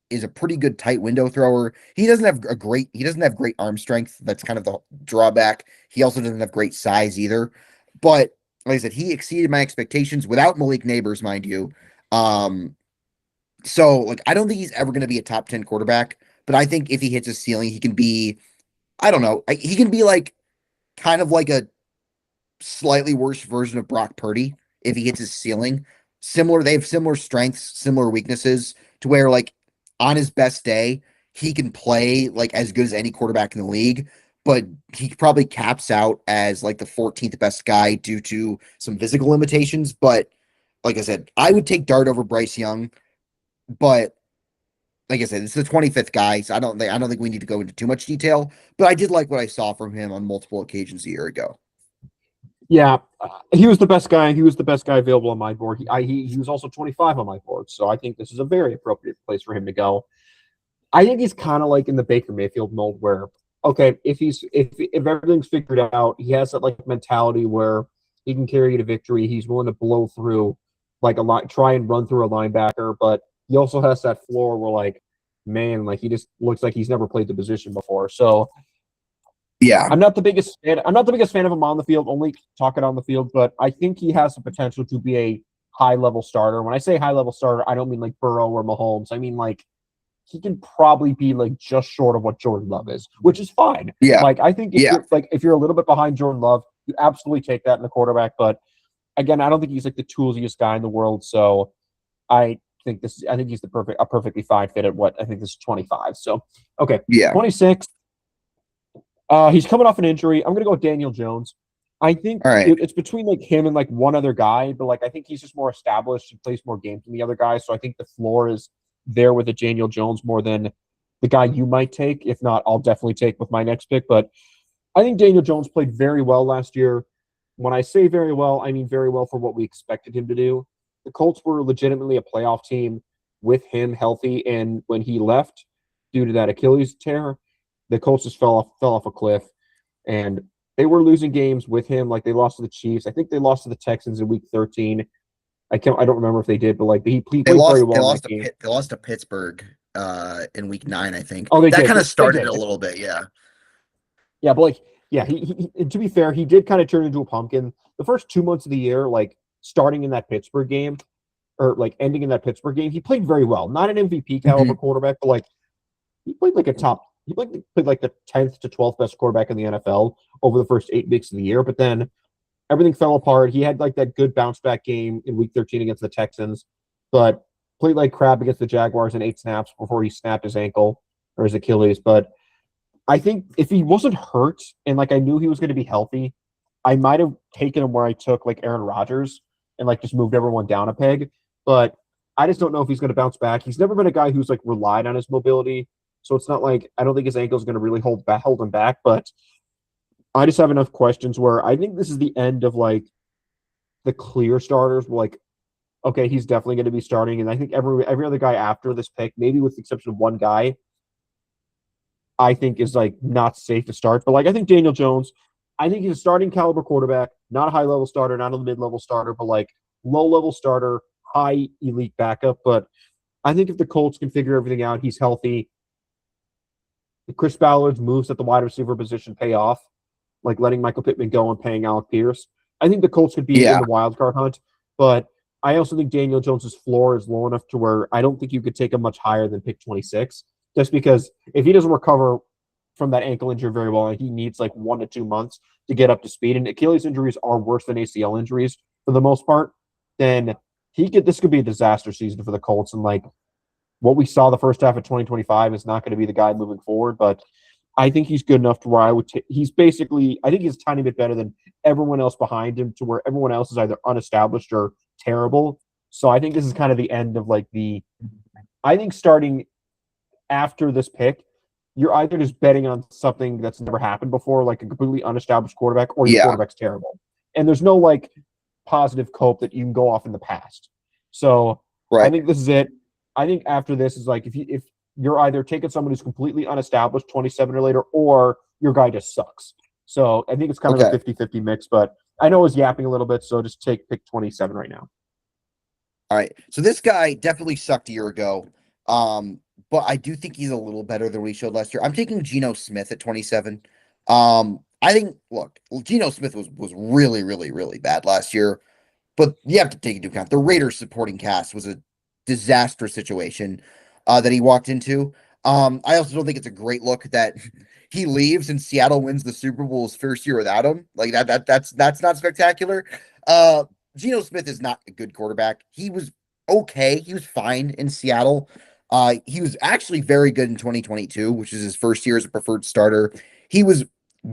is a pretty good tight window thrower. He doesn't have great arm strength. That's kind of the drawback. He also doesn't have great size either. But like I said, he exceeded my expectations without Malik Neighbors, mind you. Um, so like I don't think he's ever going to be a top 10 quarterback, but I think if he hits his ceiling, he can be, I don't know, he can be like kind of like a slightly worse version of Brock Purdy if he hits his ceiling. They have similar strengths, similar weaknesses to where like on his best day, he can play like as good as any quarterback in the league, but he probably caps out as like the 14th best guy due to some physical limitations. But like I said, I would take Dart over Bryce Young, but like I said, it's the 25th guy, so I don't think we need to go into too much detail, but I did like what I saw from him on multiple occasions a year ago. yeah. He was the best guy. He was the best guy available on my board. He was also 25 on my board, so I think this is a very appropriate place for him to go. I think he's kind of like in the Baker Mayfield mold where, okay, if everything's figured out, he has that like mentality where he can carry you to victory. He's willing to blow through like a lot, try and run through a linebacker, but he also has that floor where like, man, like he just looks like he's never played the position before. So Yeah. I'm not the biggest fan. I'm not the biggest fan of him on the field, only talking on the field, but I think he has the potential to be a high level starter. When I say high level starter, I don't mean like Burrow or Mahomes. I mean like he can probably be like just short of what Jordan Love is, which is fine. Yeah. Like I think Yeah. if you're a little bit behind Jordan Love, you absolutely take that in the quarterback. But again, I don't think he's like the toolsiest guy in the world. So I think he's a perfectly fine fit at what I think this is 25. So okay, Yeah. 26. He's coming off an injury. I'm gonna go with Daniel Jones. I think All right. it's between like him and like one other guy, but like I think he's just more established and plays more games than the other guys. So I think the floor is there with a Daniel Jones more than the guy you might take. If not, I'll definitely take with my next pick. But I think Daniel Jones played very well last year. When I say very well, I mean very well for what we expected him to do. The Colts were legitimately a playoff team with him healthy, and when he left due to that Achilles tear, the Colts just fell off a cliff, and they were losing games with him. Like they lost to the Chiefs. I think they lost to the Texans in Week 13. I don't remember if they did, but like he played very well in that game. They lost to Pittsburgh in week 9, I think. Oh, they That did. kind of They started did. it a little bit, yeah. Yeah, but like, yeah, he to be fair, he did kind of turn into a pumpkin. The first 2 months of the year, like starting in that Pittsburgh game, or like ending in that Pittsburgh game, he played very well. Not an MVP caliber Mhm. quarterback, but like he played like a top. He played like the 10th to 12th best quarterback in the NFL over the first 8 weeks of the year. But then everything fell apart. He had like that good bounce back game in Week 13 against the Texans, but played like crap against the Jaguars in 8 snaps before he snapped his ankle or his Achilles. But I think if he wasn't hurt and like I knew he was going to be healthy, I might have taken him where I took like Aaron Rodgers and like just moved everyone down a peg. But I just don't know if he's going to bounce back. He's never been a guy who's like relied on his mobility, so it's not like I don't think his ankle is going to really hold him back. But I just have enough questions where I think this is the end of like the clear starters. Like, okay, he's definitely going to be starting, and I think every other guy after this pick, maybe with the exception of one guy, I think is like not safe to start. But like I think Daniel Jones, I think he's a starting caliber quarterback, not a high level starter, not a mid level starter, but like low level starter, high elite backup. But I think if the Colts can figure everything out, he's healthy. Chris Ballard's moves at the wide receiver position pay off, like letting Michael Pittman go and paying Alec Pierce. I think the Colts could be in Yeah. the wild card hunt, but I also think Daniel Jones's floor is low enough to where I don't think you could take him much higher than pick 26, just because if he doesn't recover from that ankle injury very well, he needs like 1 to 2 months to get up to speed. And Achilles injuries are worse than ACL injuries for the most part. Then this could be a disaster season for the Colts. And like what we saw the first half of 2025 is not going to be the guy moving forward. But I think he's good enough to where I would he's basically, I think he's a tiny bit better than everyone else behind him, to where everyone else is either unestablished or terrible. So I think this is kind of the end of like I think starting after this pick, you're either just betting on something that's never happened before, like a completely unestablished quarterback, or your Yeah. quarterback's terrible. And there's no like positive cope that you can go off in the past. So I Right. think this is it. I think after this is like if you're either taking someone who's completely unestablished 27 or later, or your guy just sucks. So I think it's kind of a Okay. 50-50 mix, but I know I was yapping a little bit, so just take pick 27 right now. All right. So this guy definitely sucked a year ago. Um, but I do think he's a little better than what he showed last year. I'm taking Geno Smith at 27. I think look, Geno Smith was really, really, really bad last year. But you have to take into account the Raiders supporting cast was a disastrous situation that he walked into. I also don't think it's a great look that he leaves and Seattle wins the Super Bowl his first year without him. Like that's not spectacular. Uh, Geno Smith is not a good quarterback. He was okay. He was fine in Seattle. He was actually very good in 2022, which is his first year as a preferred starter. He was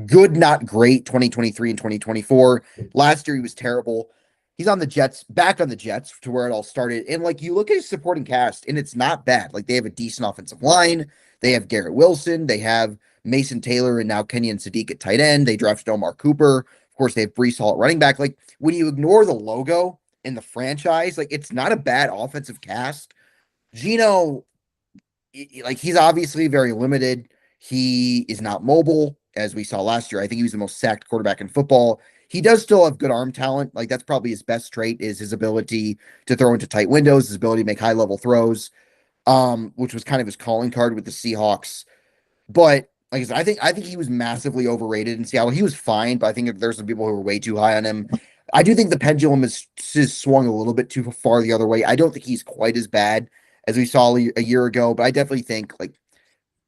good, not great, 2023 and 2024. Last year he was terrible. He's on the Jets, back on the Jets to where it all started. And like you look at his supporting cast, and it's not bad. Like they have a decent offensive line. They have Garrett Wilson. They have Mason Taylor and now Kenyon Sadiq at tight end. They drafted Omar Cooper. Of course, they have Brees Hall at running back. Like when you ignore the logo and the franchise, like it's not a bad offensive cast. Gino, like he's obviously very limited. He is not mobile, as we saw last year. I think he was the most sacked quarterback in football. He does still have good arm talent. Like that's probably his best trait is his ability to throw into tight windows, his ability to make high level throws, which was kind of his calling card with the Seahawks. But like I said, I think he was massively overrated in Seattle. He was fine, but I think there's some people who were way too high on him. I do think the pendulum is swung a little bit too far the other way. I don't think he's quite as bad as we saw a year ago, but I definitely think like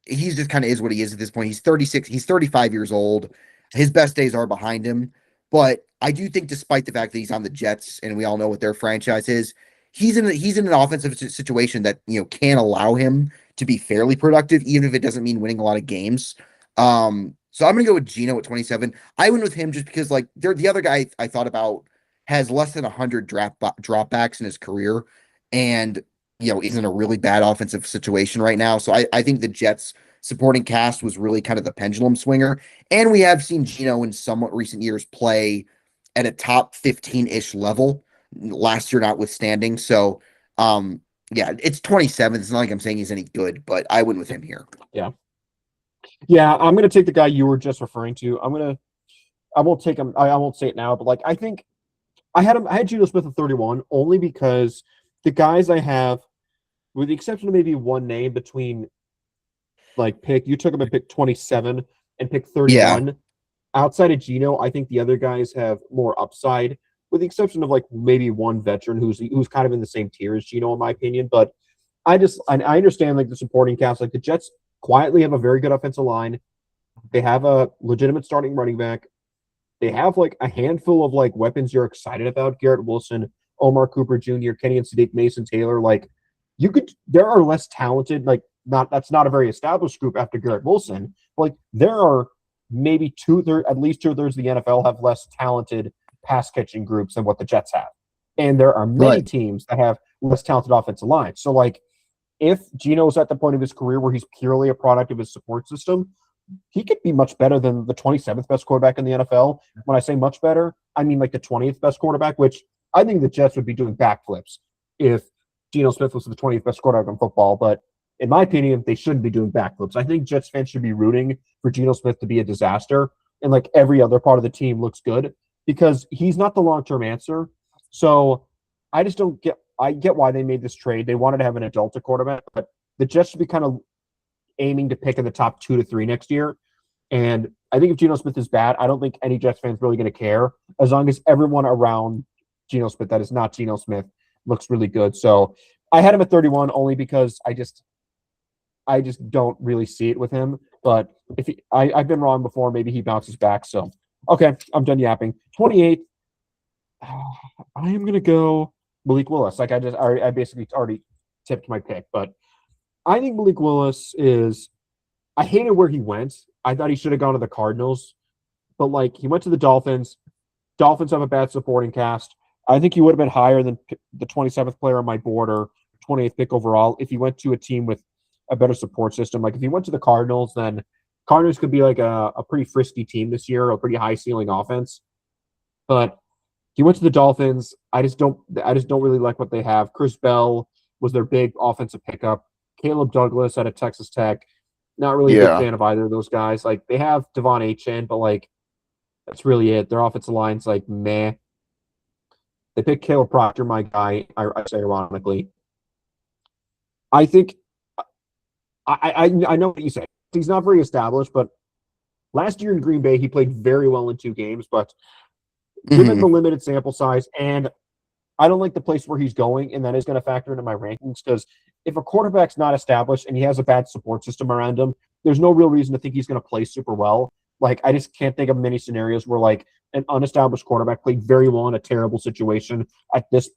he's just kind of is what he is at this point. He's 36, he's 35 years old. His best days are behind him. But I do think, despite the fact that he's on the Jets and we all know what their franchise is, he's in an offensive situation that can allow him to be fairly productive, even if it doesn't mean winning a lot of games. So I'm gonna go with Gino at 27. I went with him just because like they're the other guy I thought about has less than 100 dropbacks in his career, and is in a really bad offensive situation right now. So I think the Jets supporting cast was really kind of the pendulum swinger. And we have seen Gino in somewhat recent years play at a top 15-ish level, last year notwithstanding. So yeah, it's 27. It's not like I'm saying he's any good, but I went with him here. Yeah, I'm gonna take the guy you were just referring to. I won't take him. I won't say it now, but like I think I had Geno Smith at 31 only because the guys I have, with the exception of maybe one name between like you took him at pick 27 and pick Yeah. 31. Outside of Geno, I think the other guys have more upside. with the exception of like maybe one veteran who's kind of in the same tier as Gino, in my opinion. But I understand like the supporting cast. Like the Jets quietly have a very good offensive line. They have a legitimate starting running back. They have like a handful of like weapons you're excited about. Garrett Wilson, Omar Cooper Jr., Kenny and Sadiq, Mason Taylor. Like there are less talented, like that's not a very established group after Garrett Wilson. But, like there are maybe at least 2/3 of the NFL have less talented pass catching groups than what the Jets have. And there are many Right. teams that have less talented offensive lines. So like if Gino's at the point of his career where he's purely a product of his support system, he could be much better than the 27th best quarterback in the NFL. When I say much better, I mean like the 20th best quarterback, which I think the Jets would be doing backflips if Geno Smith was the 20th best quarterback in football. But in my opinion, they shouldn't be doing backflips. I think Jets fans should be rooting for Geno Smith to be a disaster and like every other part of the team looks good because he's not the long-term answer. So I just don't get I get why they made this trade. They wanted to have an adult quarterback, but the Jets should be kind of aiming to pick in the top 2 to 3 next year. And I think if Geno Smith is bad, I don't think any Jets fans really going to care as long as everyone around Geno Smith that is not Geno Smith looks really good. So I had him at 31 only because I just don't really see it with him. But I've been wrong before. Maybe he bounces back. So okay, I'm done yapping. 28. I am gonna go Malik Willis. Like I basically already tipped my pick, but I think Malik Willis is. I hated where he went. I thought he should have gone to the Cardinals, but like he went to the Dolphins. Dolphins have a bad supporting cast. I think he would have been higher than the 27th player on my board or 28th pick overall if he went to a team with a better support system. Like if he went to the Cardinals, then Cardinals could be like a pretty frisky team this year, a pretty high ceiling offense. But he went to the Dolphins. I just don't really like what they have. Chris Bell was their big offensive pickup. Caleb Douglas out of Texas Tech. Not really a big fan of either of those guys. Like they have Devon Achane, but like that's really it. Their offensive line's like meh. They picked Caleb Proctor, my guy. I say ironically. I think I know what you say. He's not very established, but last year in Green Bay he played very well in 2 games. But given the limited sample size, and I don't like the place where he's going, and that is going to factor into my rankings because if a quarterback's not established and he has a bad support system around him, there's no real reason to think he's going to play super well. Like I just can't think of many scenarios where like an unestablished quarterback played very well in a terrible situation at this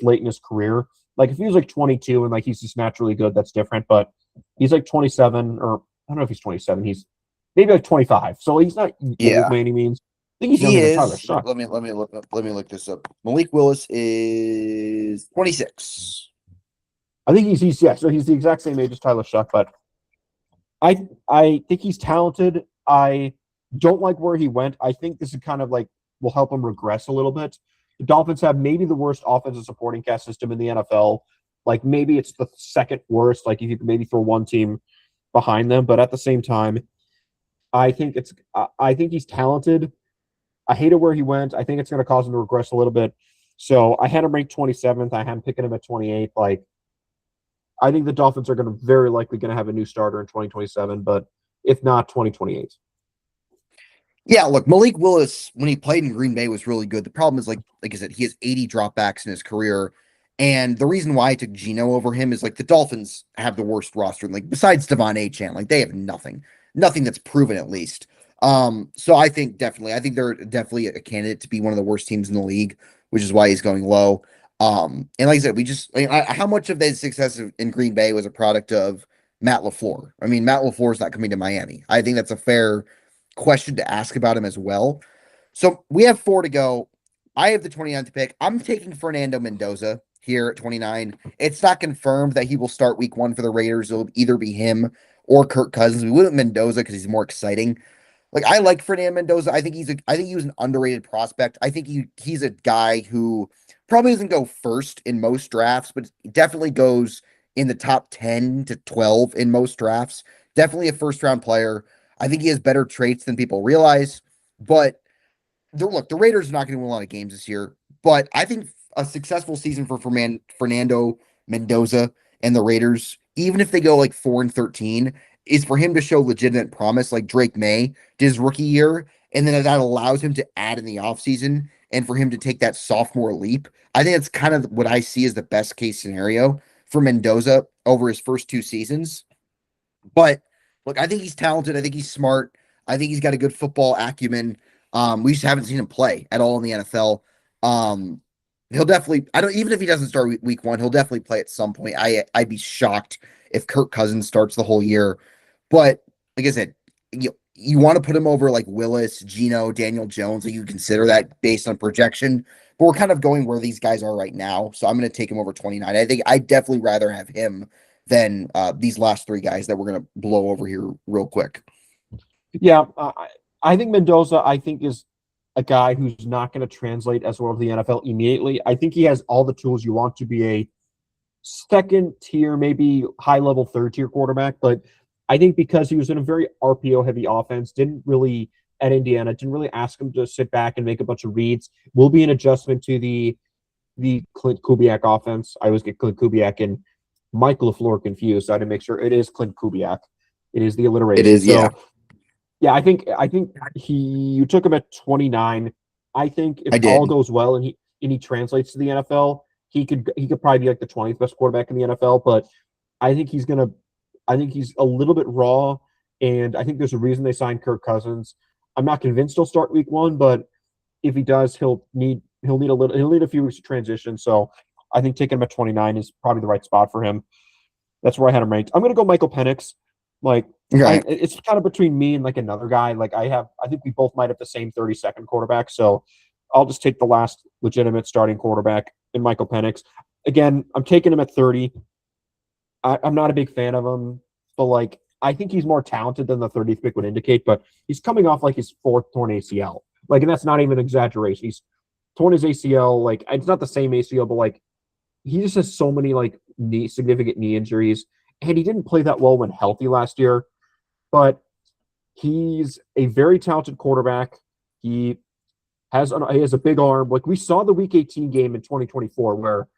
late in his career. Like if he was like 22 and like he's just naturally good, that's different. But he's like 27, or I don't know if he's 27. He's maybe like 25, so he's not old by any means. I think he's He younger than Tyler is. Shuck. Let me look this up. Malik Willis is 26. I think he's so he's the exact same age as Tyler Shuck, but I think he's talented. I don't like where he went. I think this is kind of like will help him regress a little bit. The Dolphins have maybe the worst offensive supporting cast system in the NFL. Like maybe it's the second worst. Like if you could maybe throw one team behind them, but at the same time, I think he's talented. I hated where he went. I think it's going to cause him to regress a little bit. So I had him ranked 27th. I had him picking him at 28th. Like I think the Dolphins are going to very likely going to have a new starter in 2027, but if not, 2028. Yeah, look, Malik Willis, when he played in Green Bay, was really good. The problem is, like I said, he has 80 dropbacks in his career. And the reason why I took Geno over him is like the Dolphins have the worst roster. Like besides Devon Achane, like they have nothing that's proven at least. So I think they're definitely a candidate to be one of the worst teams in the league, which is why he's going low. And like I said, how much of their success in Green Bay was a product of Matt LaFleur? I mean, Matt LaFleur is not coming to Miami. I think that's a fair question to ask about him as well. So we have 4 to go. I have the 29th pick. I'm taking Fernando Mendoza here at 29. It's not confirmed that he will start week 1 for the Raiders. It'll either be him or Kirk Cousins. We went Mendoza because he's more exciting. Like I like Fernando Mendoza. I think he was an underrated prospect. I think he's a guy who probably doesn't go first in most drafts, but definitely goes in the top 10 to 12 in most drafts. Definitely a first round player. I think he has better traits than people realize. But the Raiders are not going to win a lot of games this year. But I think a successful season for Fernando Mendoza and the Raiders, even if they go like 4-13, is for him to show legitimate promise like Drake May did his rookie year. And then that allows him to add in the offseason and for him to take that sophomore leap. I think that's kind of what I see as the best case scenario for Mendoza over his first 2 seasons. But look, I think he's talented. I think he's smart. I think he's got a good football acumen. We just haven't seen him play at all in the NFL. Um, he'll definitely. I don't even if he doesn't start week 1, he'll definitely play at some point. I'd be shocked if Kirk Cousins starts the whole year. But like I said, you want to put him over like Willis, Geno, Daniel Jones. Like you consider that based on projection. But we're kind of going where these guys are right now. So I'm going to take him over 29. I think I'd definitely rather have him than these last 3 guys that we're going to blow over here real quick. Yeah, I think Mendoza, I think, is a guy who's not going to translate as well to the NFL immediately. I think he has all the tools you want to be a second tier, maybe high level third tier quarterback. But I think because he was in a very RPO heavy offense, didn't really at Indiana, didn't really ask him to sit back and make a bunch of reads. Will be an adjustment to the Clint Kubiak offense. I always get Clint Kubiak and Mike LaFleur confused, so I had to make sure it is Clint Kubiak. It is the alliteration. It is, yeah. So, yeah, I think you took him at 29. I think if all goes well and he translates to the NFL, he could probably be like the 20th best quarterback in the NFL. But I think he's a little bit raw, and I think there's a reason they signed Kirk Cousins. I'm not convinced he'll start week 1, but if he does, he'll need a few weeks to transition. So I think taking him at 29 is probably the right spot for him. That's where I had him ranked. I'm going to go Michael Penix. Like, it's kind of between me and like another guy. Like I think we both might have the same 32nd quarterback. So I'll just take the last legitimate starting quarterback in Michael Penix. Again, I'm taking him at 30. I'm not a big fan of him, but like I think he's more talented than the 30th pick would indicate. But he's coming off like his 4th torn ACL. Like, and that's not even an exaggeration. He's torn his ACL. Like, it's not the same ACL, but like he just has so many like significant knee injuries, and he didn't play that well when healthy last year. But he's a very talented quarterback. He has a big arm. Like we saw the Week 18 game in 2024, where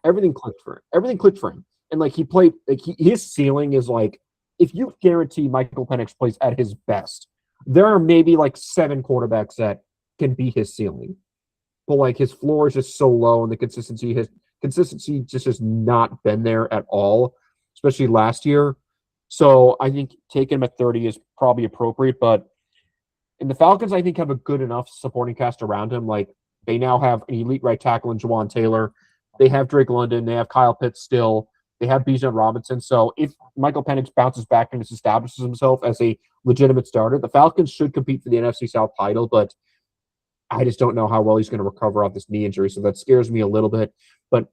everything clicked for him. Everything clicked for him, and like he played. Like his ceiling is like if you guarantee Michael Penix plays at his best, there are maybe like 7 quarterbacks that can beat his ceiling. But like his floor is just so low, and the consistency just has not been there at all, especially last year. So I think taking him at 30 is probably appropriate. But in the Falcons, I think have a good enough supporting cast around him. Like they now have an elite right tackle in Juwan Taylor. They have Drake London. They have Kyle Pitts still. They have Bijan Robinson. So if Michael Penix bounces back and establishes himself as a legitimate starter, the Falcons should compete for the NFC South title. But I just don't know how well he's going to recover off this knee injury. So that scares me a little bit. But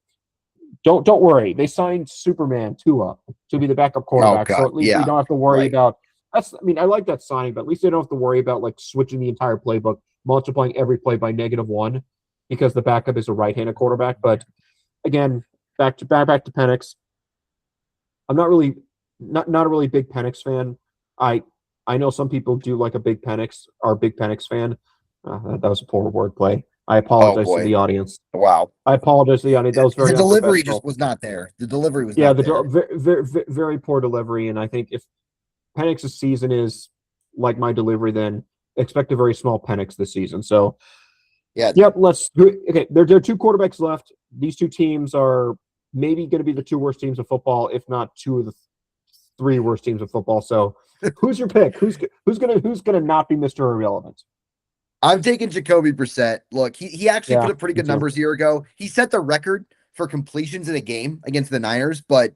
don't worry. They signed Superman Tua to be the backup quarterback. So at least we don't have to worry about that's. I mean, I like that signing, but at least they don't have to worry about like switching the entire playbook, multiplying every play by -1 because the backup is a right-handed quarterback. But again, back to Penix. I'm not a really big Penix fan. I know some people do like a big Penix fan. That was a poor wordplay. I apologize to the audience. Wow. I apologize to the audience. That was very the delivery just was not there. The delivery was not there. Very, very poor delivery. And I think if Penix's season is like my delivery, then expect a very small Penix this season. So, let's do it. Okay, there are 2 quarterbacks left. These 2 teams are maybe going to be the 2 worst teams of football, if not 2 of the 3 worst teams of football. So, who's your pick? Who's gonna not be Mr. Irrelevant? I'm taking Jacoby Brissett. Look, he actually put up pretty good numbers a year ago. He set the record for completions in a game against the Niners, but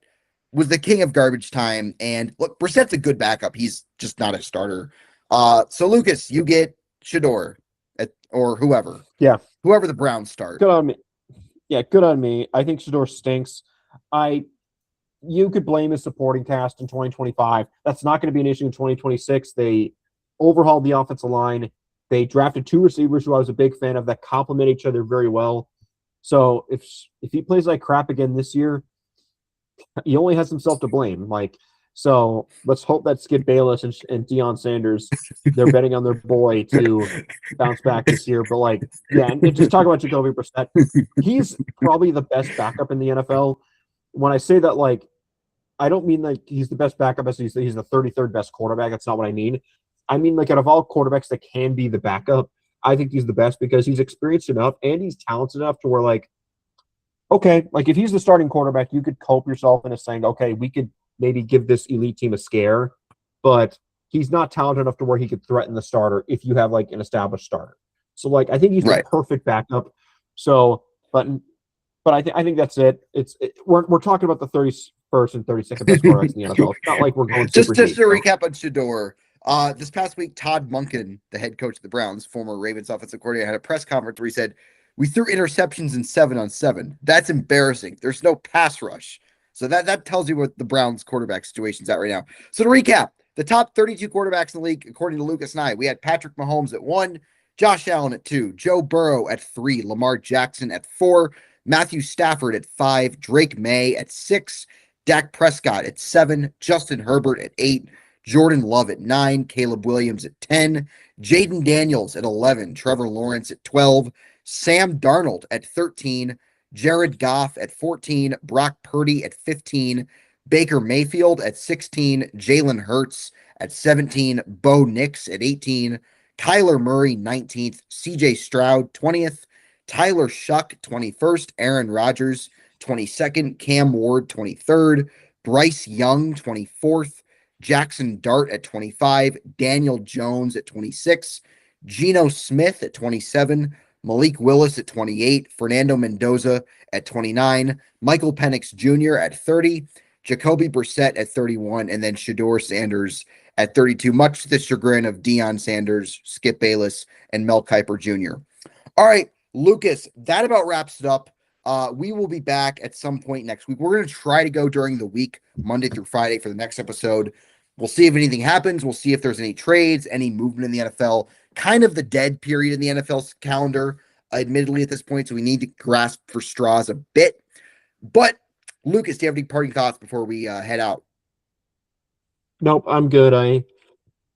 was the king of garbage time. And look, Brissett's a good backup. He's just not a starter. So Lucas, you get Shador or whoever. Yeah. Whoever the Browns start. Good on me. Yeah, good on me. I think Shador stinks. You could blame his supporting cast in 2025. That's not going to be an issue in 2026. They overhauled the offensive line. They drafted 2 receivers who I was a big fan of that complement each other very well. So if he plays like crap again this year, he only has himself to blame. So let's hope that Skip Bayless and Deion Sanders, they're betting on their boy to bounce back this year. But and just talk about Jacoby Brissett. He's probably the best backup in the NFL. When I say that, I don't mean like he's the best backup as he's the 33rd best quarterback. That's not what I mean. I mean, out of all quarterbacks that can be the backup, I think he's the best because he's experienced enough and he's talented enough to where, like, okay, like if he's the starting quarterback, you could cope yourself into saying, okay, we could maybe give this elite team a scare, but he's not talented enough to where he could threaten the starter if you have like an established starter. So like I think he's the Right. perfect backup. So, but I think that's it. We're talking about the 31st and 32nd best quarterbacks in the NFL. It's not like we're going super Just deep. to So. recap on Shador, this past week, Todd Monken, the head coach of the Browns, former Ravens offensive coordinator, had a press conference where he said, "We threw interceptions in 7-on-7. That's embarrassing. There's no pass rush." So that tells you what the Browns quarterback situation's at right now. So to recap, the top 32 quarterbacks in the league, according to Lucas and I, we had Patrick Mahomes at 1, Josh Allen at 2, Joe Burrow at 3, Lamar Jackson at 4, Matthew Stafford at 5, Drake May at 6, Dak Prescott at 7, Justin Herbert at 8, Jordan Love at 9, Caleb Williams at 10, Jaden Daniels at 11, Trevor Lawrence at 12, Sam Darnold at 13, Jared Goff at 14, Brock Purdy at 15, Baker Mayfield at 16, Jalen Hurts at 17, Bo Nix at 18, Kyler Murray 19th, CJ Stroud 20th, Tyler Shuck 21st, Aaron Rodgers 22nd, Cam Ward 23rd, Bryce Young 24th, Jackson Dart at 25, Daniel Jones at 26, Geno Smith at 27, Malik Willis at 28, Fernando Mendoza at 29, Michael Penix Jr. at 30, Jacoby Brissett at 31, and then Shador Sanders at 32, much to the chagrin of Deion Sanders, Skip Bayless, and Mel Kiper Jr. All right, Lucas, that about wraps it up. We will be back at some point next week. We're going to try to go during the week, Monday through Friday, for the next episode. We'll see if anything happens. We'll see if there's any trades, any movement in the NFL. Kind of the dead period in the NFL's calendar, admittedly, at this point. So we need to grasp for straws a bit. But, Lucas, do you have any parting thoughts before we head out? Nope, I'm good.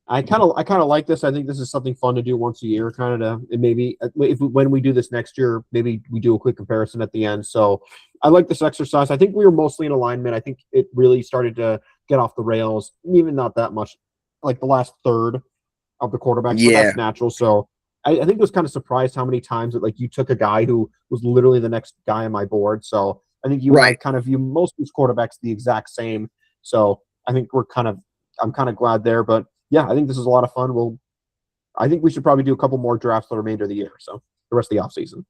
I kind of like this. I think this is something fun to do once a year, kind of. And maybe when we do this next year, maybe we do a quick comparison at the end. So I like this exercise. I think we were mostly in alignment. I think it really started to get off the rails, even not that much, like the last third of the quarterbacks, but Yeah, that's natural. So I think it was kind of surprised how many times that like you took a guy who was literally the next guy on my board. So I think you and I right. kind of view most of these quarterbacks the exact same. So I think I'm kind of glad there, but yeah, I think this is a lot of fun. I think we should probably do a couple more drafts for the remainder of the year. So the rest of the offseason.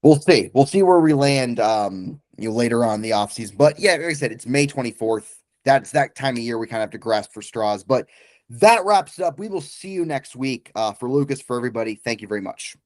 We'll see. We'll see where we land later on in the offseason. But yeah, like I said, it's May 24th. That's that time of year we kind of have to grasp for straws. But that wraps it up. We will see you next week. For Lucas, for everybody, thank you very much.